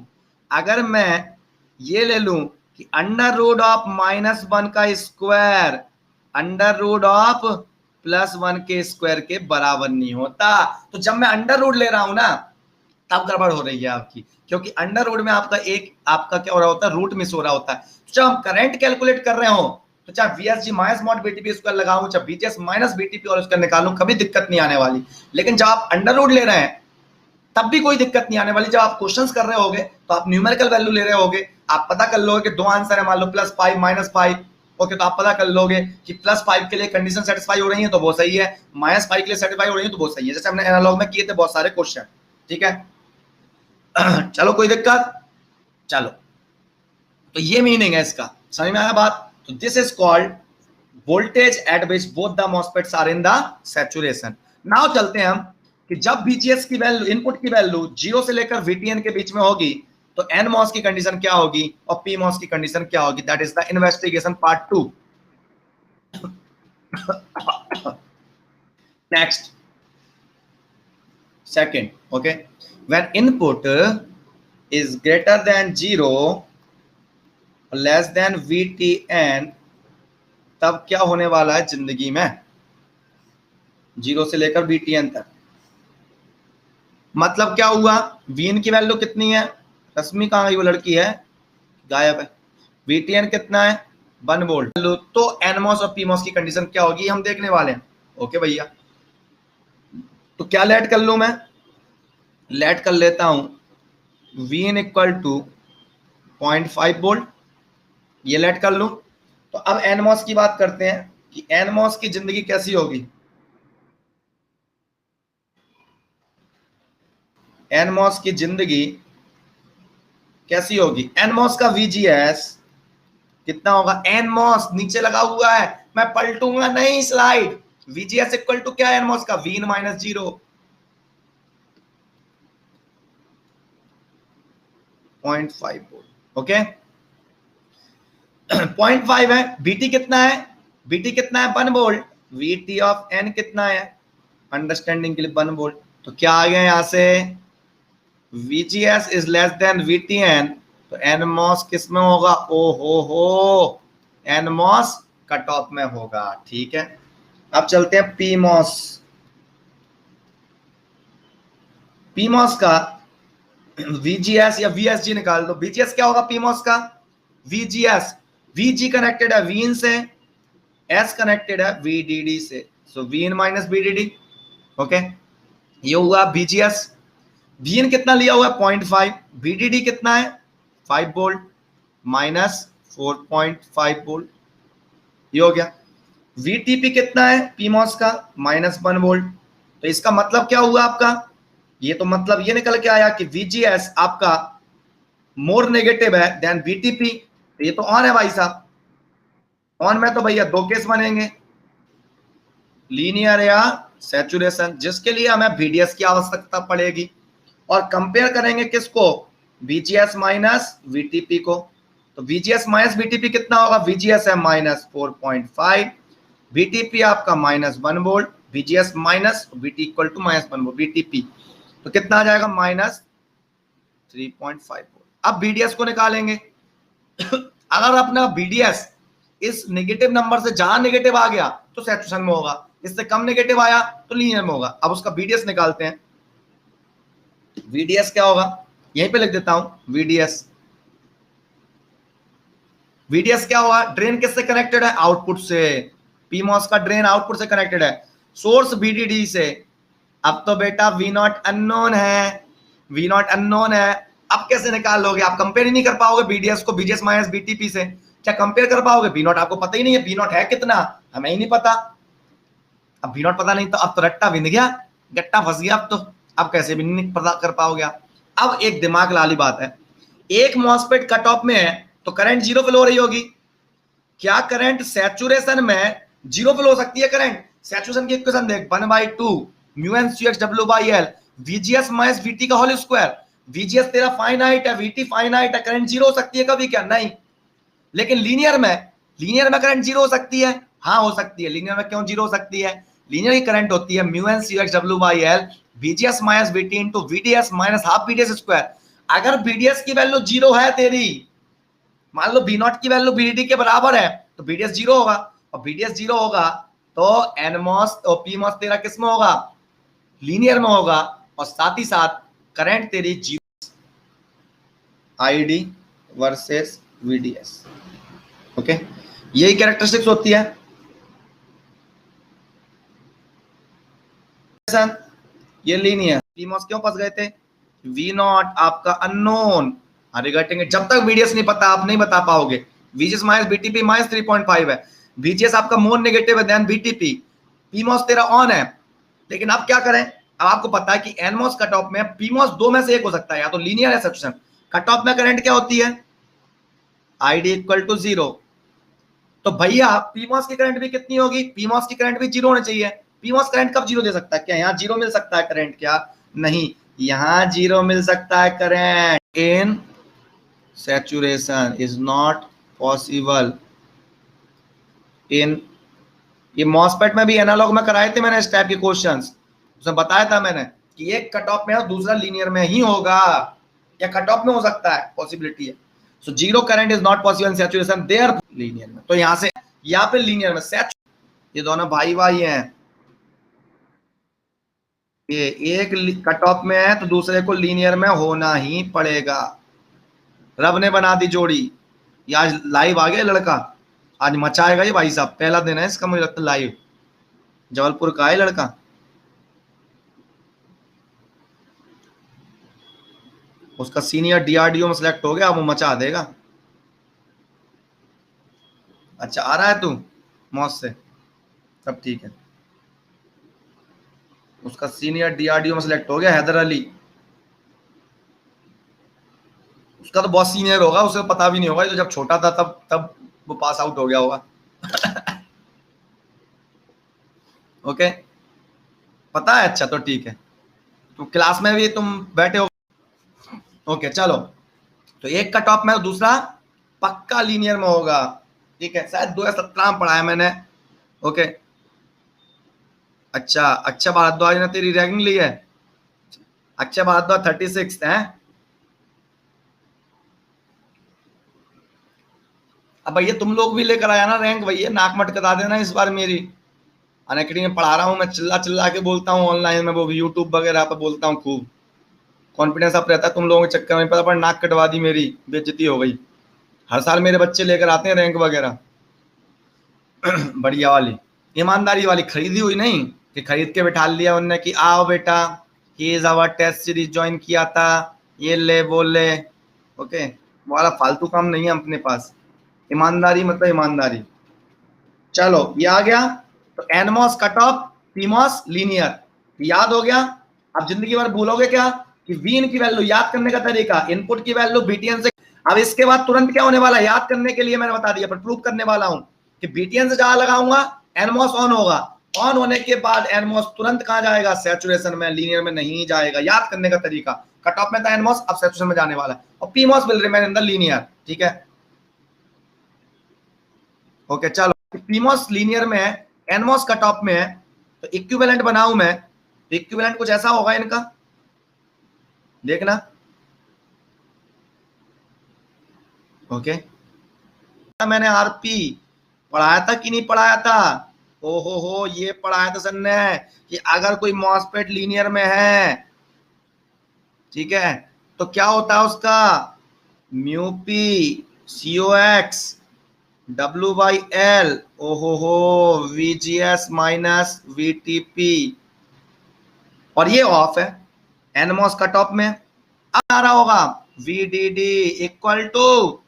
अगर मैं ये ले लूं कि अंडर रूट ऑफ -1 का स्क्वायर अंडर रूट ऑफ +1 के स्क्वायर के बराबर नहीं होता, तो जब मैं अंडर रूट ले रहा हूं ना तब गड़बड़ हो रही है आपकी, क्योंकि अंडर रूट में आपका क्या हो रहा होता है? रूट मिस हो रहा होता है। तो जब हम करंट कैलकुलेट कर रहे हो तो चाहे VSG minus mod VTP square लगाऊं, चाहे VGS माइनस VTP और स्क्वायर निकालूं, कभी दिक्कत नहीं आने वाली। लेकिन जब आप अंडर रूट ले रहे हैं तब भी कोई दिक्कत नहीं आने वाली। जब आप क्वेश्चंस कर रहे होगे तो आप न्यूमेरिकल वैल्यू ले रहे होगे, आप पता कर लोगे कि दो आंसर है, मान लो +5 -5, ओके, तो आप पता कर लोगे कि +5 के लिए कंडीशन सेटिस्फाई हो रही है तो वो सही है, -5 के लिए सेटिस्फाई हो रही है तो वो सही है, जैसे हमने एनालॉग में किए थे बहुत सारे क्वेश्चन, ठीक है। चलो कोई दिक्कत? चलो, तो ये मीनिंग है इसका, समझ में आया बात? तो this is called voltage at which both the MOSFETs are in the saturation. Now चलते हैं हम कि जब VGS की वैल्यू, इनपुट की वैल्यू 0 से लेकर VTN के बीच में होगी तो NMOS की कंडीशन क्या होगी और PMOS की कंडीशन क्या होगी? That is the investigation part 2। Next, second, okay, when input is greater than 0, less than VTN, तब क्या होने वाला है जिंदगी में, 0 से लेकर VTN तक। मतलब क्या हुआ, वीन की वैल्यू कितनी है, रश्मि कहाँ गई, वो लड़की है, गायब है। VTN कितना है, 1 वोल्ट। तो एनमॉस और पीमॉस की कंडीशन क्या होगी हम देखने वाले हैं। ओके भैया, तो क्या लेट कर लूं मैं, लेट कर लेता हूं Vin इक्वल टू 0.5 वोल्ट, ये लेट कर लूं। तो अब एनमॉस की बात करते हैं कि एनमॉस की जिंदगी कैसी होगी। एनमॉस की जिंदगी कैसी होगी, एनमॉस का VGS कितना होगा, एनमॉस नीचे लगा हुआ है, मैं पलटूंगा नहीं स्लाइड। VGS इक्वल टू क्या है एनमॉस का, Vin माइनस 0, 0.5 वोल्ट। ओके 0.5 है। BT कितना है, BT कितना है, 1 वोल्ट। VT ऑफ N कितना है, अंडरस्टैंडिंग के लिए 1 वोल्ट। तो क्या आ गया यहां से, VGS is less than VTN, तो एनमॉस किस में होगा, ओ हो एनमॉस कट ऑफ में होगा। ठीक है, अब चलते हैं पीमॉस। पीमॉस का VGS या VSG निकाल दो। VGS क्या होगा पीमॉस का, VGS, VG कनेक्टेड है Vin से, S कनेक्टेड है VDD से, सो Vin माइनस VDD। ओके, ये हुआ VGS। Vin कितना लिया हुआ है, 0.5, VDD कितना है 5 वोल्ट माइनस 4.5 वोल्ट, ये हो गया। VTP कितना है पीमॉस का, -1 वोल्ट। तो इसका मतलब क्या हुआ आपका, ये तो मतलब ये निकल के आया कि VGS आपका मोर नेगेटिव है देन VTP। तो ये तो ऑन है भाई साहब, ऑन में तो भैया 2 केस बनेंगे, लीनियर या सैचुरेशन, जिसके लिए हमें VDS की आवश्यकता पड़ेगी। और कंपेयर करेंगे किसको, VGS माइनस VTP को। तो VGS माइनस VTP कितना होगा, VGS है -4.5, VTP आपका -1 volt, VGS minus VT equal to -1 volt, VTP तो कितना आ जाएगा -3.5 वोल्ट। अब VDS को निकालेंगे। अगर अपना VDS इस नेगेटिव नंबर से, जहां नेगेटिव आ गया तो सैचुरेशन में होगा, इससे कम नेगेटिव आया तो लीनियर में होगा। अब उसका VDS निकालते हैं। VDS क्या होगा, यहीं पे लिख देता हूं VDS। VDS क्या होगा, ड्रेन किससे कनेक्टेड है, आउटपुट से। पीमॉस का ड्रेन आउटपुट से कनेक्टेड है, सोर्स VDD से। अब तो बेटा V0 अननोन है, V0 अननोन है। अब कैसे निकाल लोगे, आप कंपेयर ही नहीं कर पाओगे VDS को VGS माइनस VTP से। क्या कंपेयर कर पाओगे, V0 आपको पता ही नहीं है, V0 है कितना हमें ही नहीं पता। अब V0 पता नहीं तो अब तो रट्टा बिंद गया, गट्टा फंस गया। अब तो अब कैसे भी नहीं पता कर पाओगे। अब एक दिमाग लाली बात है, एक मॉसफेट कट ऑफ में है तो करंट 0 फ्लो हो रही होगी। क्या करंट सैचुरेशन में 0 फ्लो हो सकती है करंट, सैचुरेशन की इक्वेशन देख, 1/2 mu N C X W by L VGS minus VT का होल स्क्वायर। VGS तेरा फाइनाइट है, VT फाइनाइट है, करंट 0 हो सकती है कभी क्या, नहीं। लेकिन लीनियर में करंट 0 हो सकती है, हाँ हो सकती है। लीनियर में क्यों 0 हो सकती है, लीनियर की करंट होती है mu N C X W by L VGS minus VT into VDS minus half VDS square. अगर VDS की वैल्यू 0 है तेरी, मान लो V0 की वैल्यू VDD के बराबर है, तो VDS 0 होगा, और VDS 0 होगा तो एनमॉस और पीमॉस तेरा किस में होगा, लीनियर में होगा। और साथ ही साथ करंट तेरी 0 ID वर्सेस VDS। ओके, यही कैरेक्टरिस्टिक्स होती है। ये लीनियर, पीमॉस क्यों फंस गए थे, V0 आपका अननोन, रिगार्डिंग जब तक VDS नहीं पता आप नहीं बता पाओगे। VGS माइनस VTP माइनस 3.5 है, VGS आपका मोर नेगेटिव है देन VTP, पीमॉस तेरा ऑन है। लेकिन अब क्या करें, अब आपको पता है कि एनमॉस कट ऑफ में पीमॉस 2 में से एक हो सकता है, या तो लीनियर है सैचुरेशन। कट ऑफ में करंट क्या होती है, ID इक्वल टू 0। तो भैया पीमॉस की करंट भी कितनी होगी, पीमॉस की करंट भी 0 होनी चाहिए। पीमॉस करंट कब 0 दे सकता है, क्या यहाँ 0 मिल सकता है करंट, क्या नहीं, यहाँ 0 मिल सकता है current in saturation is not possible in, ये मॉसफेट में भी एनालॉग में कराए थे मैंने इस टाइप के क्वेश्चंस, उसमें बताया था मैंने कि एक कट ऑफ में है दूसरा लीनियर में ही होगा, या कट ऑफ में हो सकता है, पॉसिबिलिटी है। So zero current is not possible in saturation, there linear में। तो यहां से यहाँ पे लीनियर में ये दोनों भाई भाई हैं, ये एक कट ऑफ में है तो दूसरे को लीनियर में होना ही पड़ेगा। रब ने बना दी जोड़ी। ये आज लाइव आ गया लड़का, आज मचाएगा ये भाई साहब, पहला दिन है इसका मुझे लगता है लाइव, जबलपुर का है लड़का। उसका सीनियर डीआरडीओ में सिलेक्ट हो गया, वो मचा देगा। अच्छा आ रहा है तू मौज से, सब ठीक है। उसका सीनियर डीआरडीओ में सिलेक्ट हो गया, हैदर अली। उसका तो बहुत सीनियर होगा, उसे पता भी नहीं होगा, तो जब छोटा था तब वो पास आउट हो गया होगा। ओके पता है, अच्छा तो ठीक है। तो क्लास में भी तुम बैठे हो। ओके चलो, तो एक का टॉप में दूसरा पक्का लीनियर में होगा, ठीक है। शायद 2017 में पढ़ाया मैंने। ओके अच्छा भारद्वाज ने तेरी रैंकिंग ली है। अच्छा भारद्वाज 36 है। अब भैया तुम लोग भी लेकर आया ना रैंक, भैया नाक मट करा देना इस बार मेरी। अनअकैडमी में पढ़ा रहा हूँ मैं, चिल्ला के बोलता हूँ, ऑनलाइन में वो यूट्यूब वगैरह पर बोलता हूँ खूब, कॉन्फिडेंस अप रहता है। तुम लोगों के चक्कर में पता पर नाक कटवा दी मेरी, बेइज्जती हो गई। हर साल मेरे बच्चे लेकर आते हैं रैंक वगैरह। बढ़िया वाली ईमानदारी वाली खरीदी हुई नहीं कि खरीद के बैठा लिया उनने कि आओ बेटा ही is our test series join किया था, ये ले वो ले। ओके वाला फालतू काम नहीं है अपने पास, ईमानदारी मतलब ईमानदारी। चलो ये आ गया, तो NMOS cut off, PMOS linear, याद हो गया। अब जिंदगी भर भूलोगे क्या कि वीन की वैल्यू याद करने का तरीका, इनपुट की वैल्यू बीटीएन से। अब इसके बाद तुरंत क्या होने वाला है, याद करने के लिए मैंने बता दिया, पर प्रूव करने वाला हूं कि बीटीएन से जहां लगाऊंगा एनमॉस ऑन होगा, ऑन होने के बाद एनमॉस तुरंत कहां जाएगा, सैचुरेशन में, लीनियर में नहीं जाएगा। याद करने का तरीका, कट ऑफ में था एनमॉस, अब सैचुरेशन में जाने वाला है, और PMOS will remain in the linear, ठीक है। ओके चलो, पीमॉस लीनियर में है, एनमॉस कट ऑफ में है, तो इक्विवेलेंट बनाऊं मैं, इक्विवेलेंट कुछ ऐसा होगा इनका, देखना। ओके मैंने आरपी पढ़ाया था कि नहीं पढ़ाया था, हो ये पढ़ाया था सर ने कि अगर कोई मॉसफेट लीनियर में है, ठीक है, तो क्या होता है उसका mu P CO x W by L, ओहो वीजीएस माइनस वीटीपी, और ये ऑफ है एनमॉस कट ऑफ में। अब आ रहा होगा वीडीडी इक्वल टू,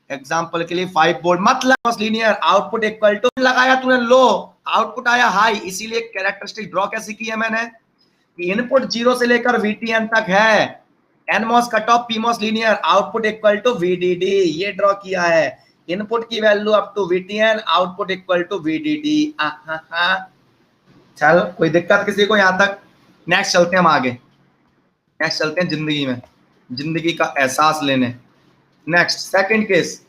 एग्जाम्पल के लिए 5 वोल्ट, मतलब लीनियर आउटपुट इक्वल टू, लगाया तूने लो, आउटपुट आया हाई, इसीलिए कैरेक्टरिस्टिक ड्रॉ कैसी की है मैंने कि इनपुट 0 से लेकर वीटीएन तक है, NMOS cut off PMOS linear output equal to VDD, ये ड्रॉ किया है। इनपुट की value up to VTN, output equal to VDD. चल कोई दिक्कत किसी को यहां तक? नेक्स्ट चलते हैं हम आगे, नेक्स्ट चलते हैं जिंदगी में, जिंदगी का एहसास लेने। Next second case,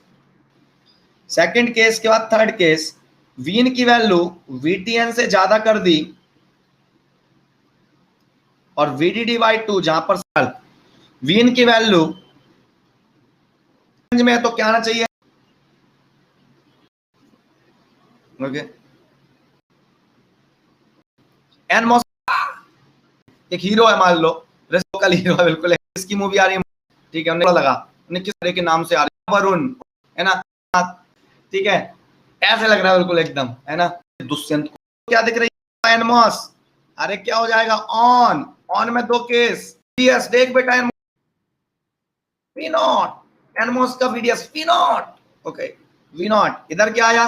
second case के बाद थर्ड केस, वीन की वैल्यू वीटीएन से ज्यादा कर दी और वीडीडी बाई 2, जहां पर वीन की वैल्यू में, तो क्या आना चाहिए, ओके एनमॉस, एक हीरो है मान लो, लोकल हीरो है बिल्कुल, इसकी मूवी आ रही है, ठीक है, उन्हें लगा उन्हें किस तरह के नाम से आ रही है, वरुण है ना, ठीक है, ऐसे लग रहा है बिल्कुल एकदम, है ना। दुष्यंत को क्या दिख रही है, एनमॉस, अरे क्या हो जाएगा ऑन, ऑन में 2 केस, वीडीएस देख बेटा, वी नॉट एनमॉस का VDS V naught, okay V naught, इधर क्या आया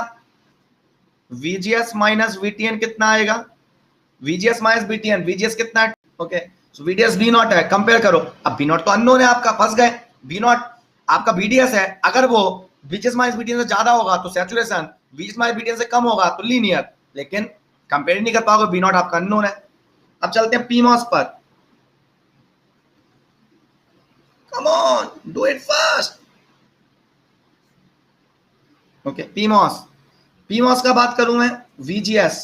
VGS माइनस VTN कितना आएगा, VGS माइनस VTN, VGS कितना है, okay so VDS V not है, कंपेयर करो। अब V नॉट तो अननोन है आपका, फंस गए, V नॉट आपका VDS है, अगर वो VGS माइनस VTN से ज्यादा होगा तो सैचुरेशन, VGS माइनस VTN से कम होगा तो लीनियर, लेकिन कंपेयर नहीं कर पाओगे, V नॉट आपका अननोन है। अब चलते हैं PMOS पर, come on do it fast, okay PMOS का बात करूं मैं, VGS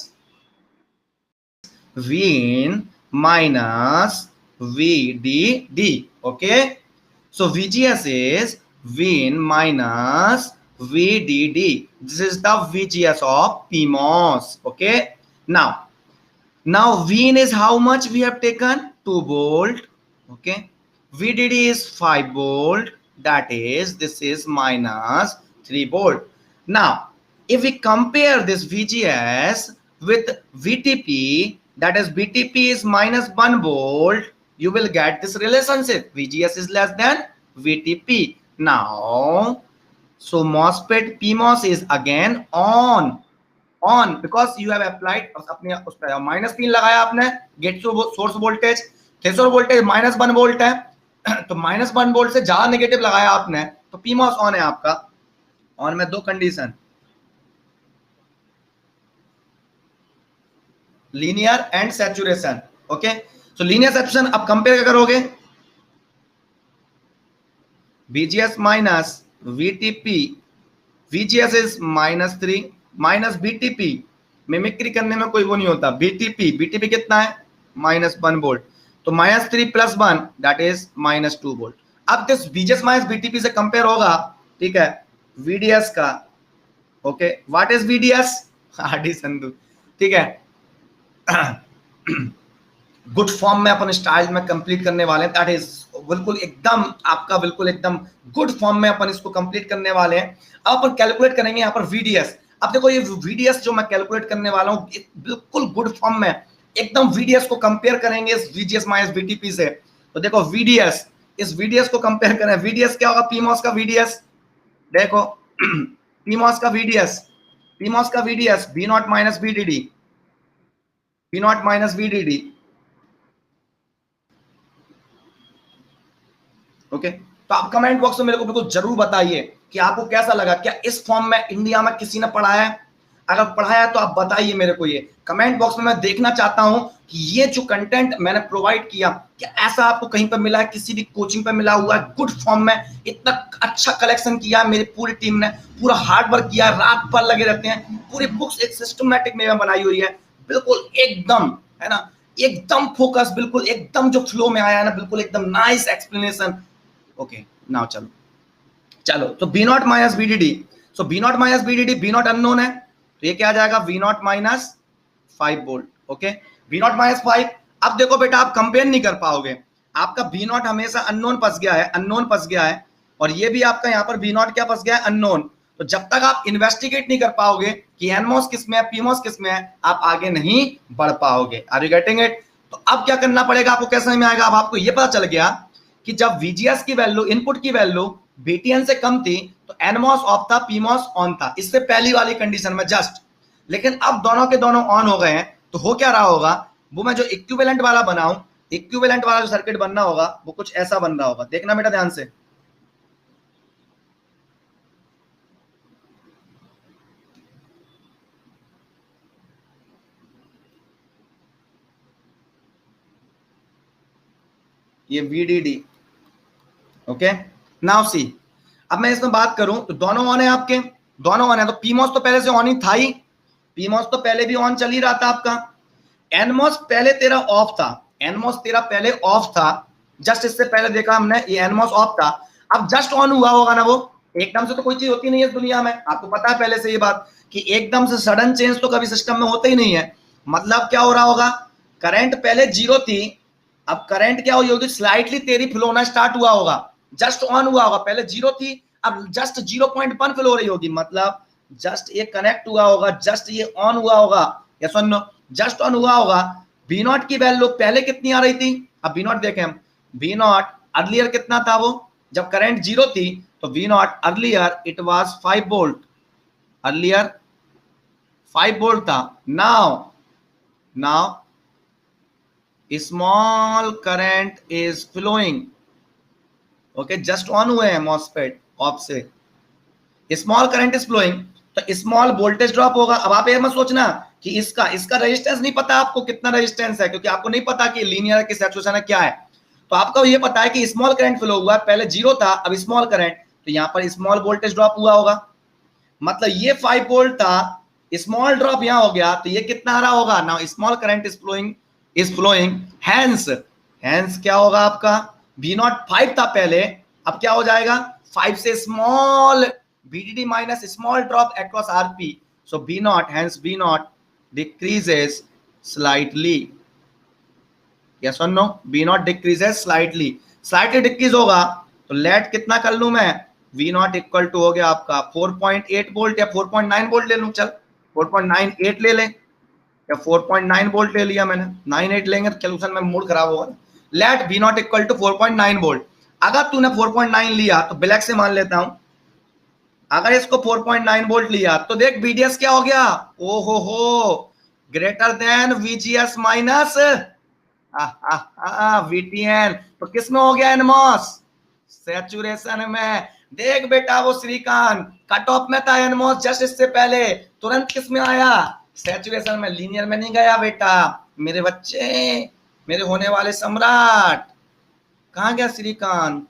Vin minus VDD, okay, so VGS is Vin minus VDD. This is the VGS of PMOS. Okay. Now Vin is how much we have taken? 2 volt. Okay. VDD is 5 volt. That is, this is minus 3 volt. Now, if we compare this VGS with VTP, that is VTP is minus 1 volt, you will get this relationship. VGS is less than VTP. Now, so MOSFET PMOS is again on because you have applied अपने उस पर -3 लगाया आपने gate source voltage, threshold voltage -1 volt है, तो -1 volt से ज्यादा negative लगाया आपने तो PMOS ऑन है आपका। ऑन में 2 condition, linear and saturation. Okay, so linear saturation अब कंपेयर करोगे, VGS minus VTP, VGS is -3 minus BTP, mimicry करने में कोई वो नहीं होता, BTP कितना है -1 वोल्ट, तो -3 + 1 दैट इज -2 वोल्ट। अब दिस VGS माइनस BTP से कंपेयर होगा, ठीक है, VDS का। Okay, what is VDS? RD Sandhu, ठीक है। गुड फॉर्म में अपन स्टाइल में कंप्लीट करने वाले हैं, दैट इज बिल्कुल एकदम आपका बिल्कुल एकदम गुड फॉर्म में अपन इसको कंप्लीट करने वाले हैं। अब अपन कैलकुलेट करेंगे यहाँ पर VDS। अब देखो ये VDS जो मैं कैलकुलेट करने वाला हूँ बिल्कुल गुड फॉर्म में, एकदम VDS को कंपेयर करेंगे इस VGS माइनस BTP से। तो देखो VDS, इस VDS को कंपेयर करें, VDS क्या होगा PMOS का VDS, देखो PMOS का VDS V0 minus VDD, V0 minus VDD। Okay, तो आप कमेंट बॉक्स में मेरे को बिल्कुल जरूर बताइए कि आपको कैसा लगा, क्या इस फॉर्म में इंडिया में किसी ने पढ़ाया है? अगर पढ़ाया तो आप बताइए मेरे को, ये कमेंट बॉक्स में मैं देखना चाहता हूं कि ये जो कंटेंट मैंने प्रोवाइड किया, क्या ऐसा आपको कहीं पर मिला है, किसी भी कोचिंग पर मिला हुआ है? गुड फॉर्म में इतना अच्छा कलेक्शन किया है मेरी पूरी टीम ने, पूरा हार्ड वर्क किया, रात भर लगे रहते हैं, पूरी बुक्स एक सिस्टमैटिक में बनाई हुई है, बिल्कुल एकदम, है ना, एकदम फोकस, बिल्कुल एकदम जो फ्लो में आया है ना, बिल्कुल एकदम नाइस एक्सप्लेनेशन। ओके, नाउ चलो तो V0 माइनस VDD, सो V0 minus VDD, V0 unknown है, तो ये क्या आ जाएगा V0 minus 5 volt. Okay, V0 minus 5। अब देखो बेटा, आप कंपेयर नहीं कर पाओगे, आपका V0 हमेशा अननोन फंस गया है, और ये भी आपका यहाँ पर V0 क्या फंस गया है, अननोन। तो जब तक आप इन्वेस्टिगेट नहीं कर पाओगे कि NMOS किस में है, PMOS किस में है, आप आगे नहीं बढ़ पाओगे। Are you getting it? तो अब क्या करना पड़ेगा आपको, कैसे समझ में आएगा? अब आपको ये पता चल गया कि जब VGS की वैल्यू, इनपुट की वैल्यू BTN से कम थी तो NMOS ऑफ था, PMOS ऑन था, इससे पहली वाली कंडीशन में जस्ट। लेकिन अब दोनों के दोनों ऑन हो गए हैं, तो हो क्या रहा होगा, वो मैं जो इक्विवेलेंट वाला बनाऊं, इक्विवेलेंट वाला जो सर्किट बनना होगा वो कुछ ऐसा बन रहा होगा। देखना बेटा ध्यान से, ये VDD। ओके, नाउ सी, अब मैं इसमें बात करूं तो दोनों ऑन है आपके, दोनों ऑन है, तो PMOS तो पहले से ऑन ही था ही, PMOS तो पहले भी ऑन चल ही रहा था आपका। NMOS पहले तेरा ऑफ था, NMOS तेरा पहले ऑफ था, जस्ट इससे पहले देखा हमने ये NMOS ऑफ था, अब जस्ट ऑन हुआ होगा ना, वो एकदम से तो कोई चीज होती नहीं है इस दुनिया में, आपको पता है पहले से ये बात कि एकदम से सडन चेंज तो कभी सिस्टम में होता ही नहीं है। मतलब क्या हो रहा होगा, करंट पहले 0 थी, अब करंट क्या हुई होगी, स्लाइटली तेरी फ्लो होना स्टार्ट हुआ होगा, जस्ट ऑन हुआ होगा, पहले 0 थी, अब जस्ट 0.1 फ्लो हो रही होगी, मतलब जस्ट ये कनेक्ट हुआ होगा, जस्ट ये ऑन हुआ होगा, या सुनो जस्ट ऑन हुआ होगा। V0 की वैल्यू पहले कितनी आ रही थी, अब V0 देखें हम, V0 अर्लियर कितना था, वो जब करंट 0 थी तो V0 earlier it was 5 volt, earlier 5 volt था। Now small current is flowing, okay, just on हुए हैं MOSFET ऑफ से, स्मॉल करंट इज फ्लोइंग, तो स्मॉल वोल्टेज ड्रॉप होगा। अब आप ये मत सोचना कि इसका रेजिस्टेंस नहीं पता आपको कितना रेजिस्टेंस है, क्योंकि आपको नहीं पता कि लीनियर की सैचुरेशन है क्या है, तो आपको ये पता है कि स्मॉल करंट फ्लो हुआ, पहले 0 था, अब स्मॉल करंट, तो यहाँ पर स्मॉल वोल्टेज ड्रॉप हुआ होगा, मतलब ये 5 वोल्ट था, स्मॉल ड्रॉप यहाँ हो गया, तो ये कितना आ रहा होगा, now small current is flowing, hence क्या होगा आपका, V0 5 था पहले, अब क्या हो जाएगा 5 से small VDD minus small drop across RP, so B naught, hence B naught decreases slightly. Yes or no? B naught decreases slightly. Slightly decrease होगा तो लेट कितना कर लूं मैं, V naught इक्वल टू हो गया आपका 4.8 वोल्ट या 4.9 वोल्ट ले लूं, चल 4.98 ले लें या 4.9 वोल्ट ले लिया मैंने, 98 लेंगे तो कैलकुलेशन में मूड खराब होगा। Let V naught equal to 4.9 volt. अगर तूने 4.9 लिया तो ब्लैक से मान लेता हूं, अगर इसको 4.9 वोल्ट लिया तो देख VDS क्या हो गया, ओ हो greater than VGS minus VTN, तो किस में हो गया एनमॉस, सैचुरेशन में। देख बेटा वो श्रीकांत कट ऑफ में था एनमॉस, जस्ट इससे पहले तुरंत किस में आया, सैचुरेशन में, लीनियर में नहीं गया बेटा मेरे बच्चे, मेरे होने वाले सम्राट। कहां गया श्रीकांत,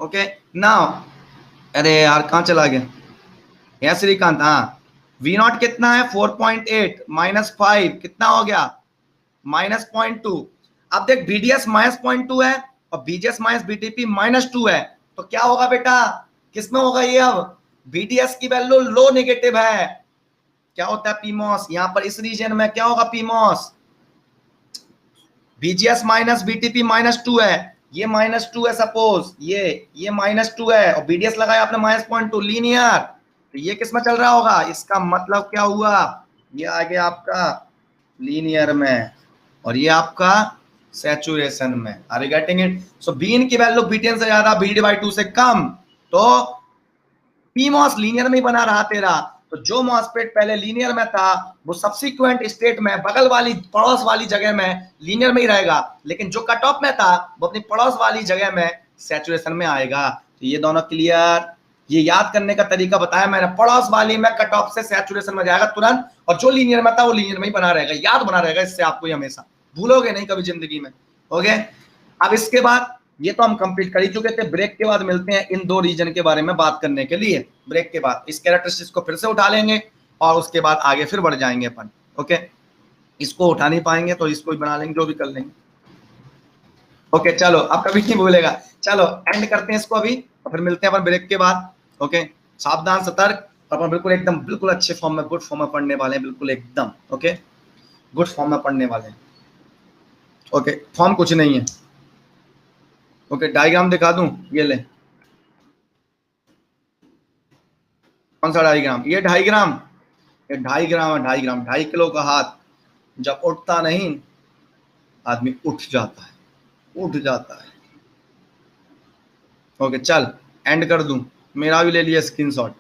ओके नाउ, अरे यार कहां चला गया या श्रीकांत, हाँ V नॉट कितना है 4.8 माइनस 5 कितना हो गया माइनस 0.2। अब देख BDS माइनस 0.2 है और BGS माइनस BTP माइनस 2 है, तो क्या होगा बेटा, किसमें होगा ये, अब BDS की वैल्यू लो नेगेटिव है, क्या होता है PMOS, यहां पर इस रीजन में क्या होगा PMOS, BGS minus BTP minus 2 है, ये माइनस 2 है सपोज, ये माइनस 2 है और BDS लगाया आपने माइनस 0.2 लीनियर, तो ये किस में चल रहा होगा, इसका मतलब क्या हुआ, ये आ गया आपका लीनियर में और ये आपका सैचुरेशन में। Are you getting it? So V in की वैल्यू बीटेन से ज्यादा, BD/2 से कम, तो PMOS लीनियर में ही बना रहा तेरा। तो जो मॉसफेट पहले लीनियर में था वो सब्सिक्वेंट स्टेट में बगल वाली पड़ोस वाली जगह में लीनियर में ही रहेगा, लेकिन जो कट ऑफ में था वो अपनी पड़ोस वाली जगह में सैचुरेशन में आएगा। तो ये दोनों क्लियर, ये याद करने का तरीका बताया मैंने, पड़ोस वाली में कट ऑफ से सैचुरेशन में जाएगा तुरंत, और जो लीनियर में था वो लीनियर में ही बना रहेगा, याद बना रहेगा इससे आपको, ये हमेशा भूलोगे नहीं कभी जिंदगी में। ओके, अब इसके बाद ये तो हम कंप्लीट कर ही चुके थे, ब्रेक के बाद मिलते हैं इन दो रीजन के बारे में बात करने के लिए। ब्रेक के बाद इस कैरेक्टरिस्टिक्स को फिर से उठा लेंगे और उसके बाद आगे फिर बढ़ जाएंगे अपन। ओके, इसको उठा नहीं पाएंगे तो इसको भी बना लेंगे, जो भी कर लेंगे। ओके चलो, अब कभी नहीं भूलेगा। चलो एंड करते हैं इसको अभी और फिर मिलते हैं अपन ब्रेक के बाद। ओके, सावधान सतर्क, अपन बिल्कुल एकदम बिल्कुल अच्छे फॉर्म में, गुड फॉर्म में पढ़ने वाले हैं, बिल्कुल एकदम ओके गुड फॉर्म में पढ़ने वाले हैं। ओके, फॉर्म कुछ नहीं है। ओके, डायग्राम दिखा दूं, ये ले, कौन सा डायग्राम, ये डायग्राम, ये 2.5 ग्राम है, 2.5 ग्राम, 2.5 किलो का हाथ जब उठता नहीं आदमी उठ जाता है, उठ जाता है। ओके चल एंड कर दूं, मेरा भी ले लिया स्क्रीनशॉट।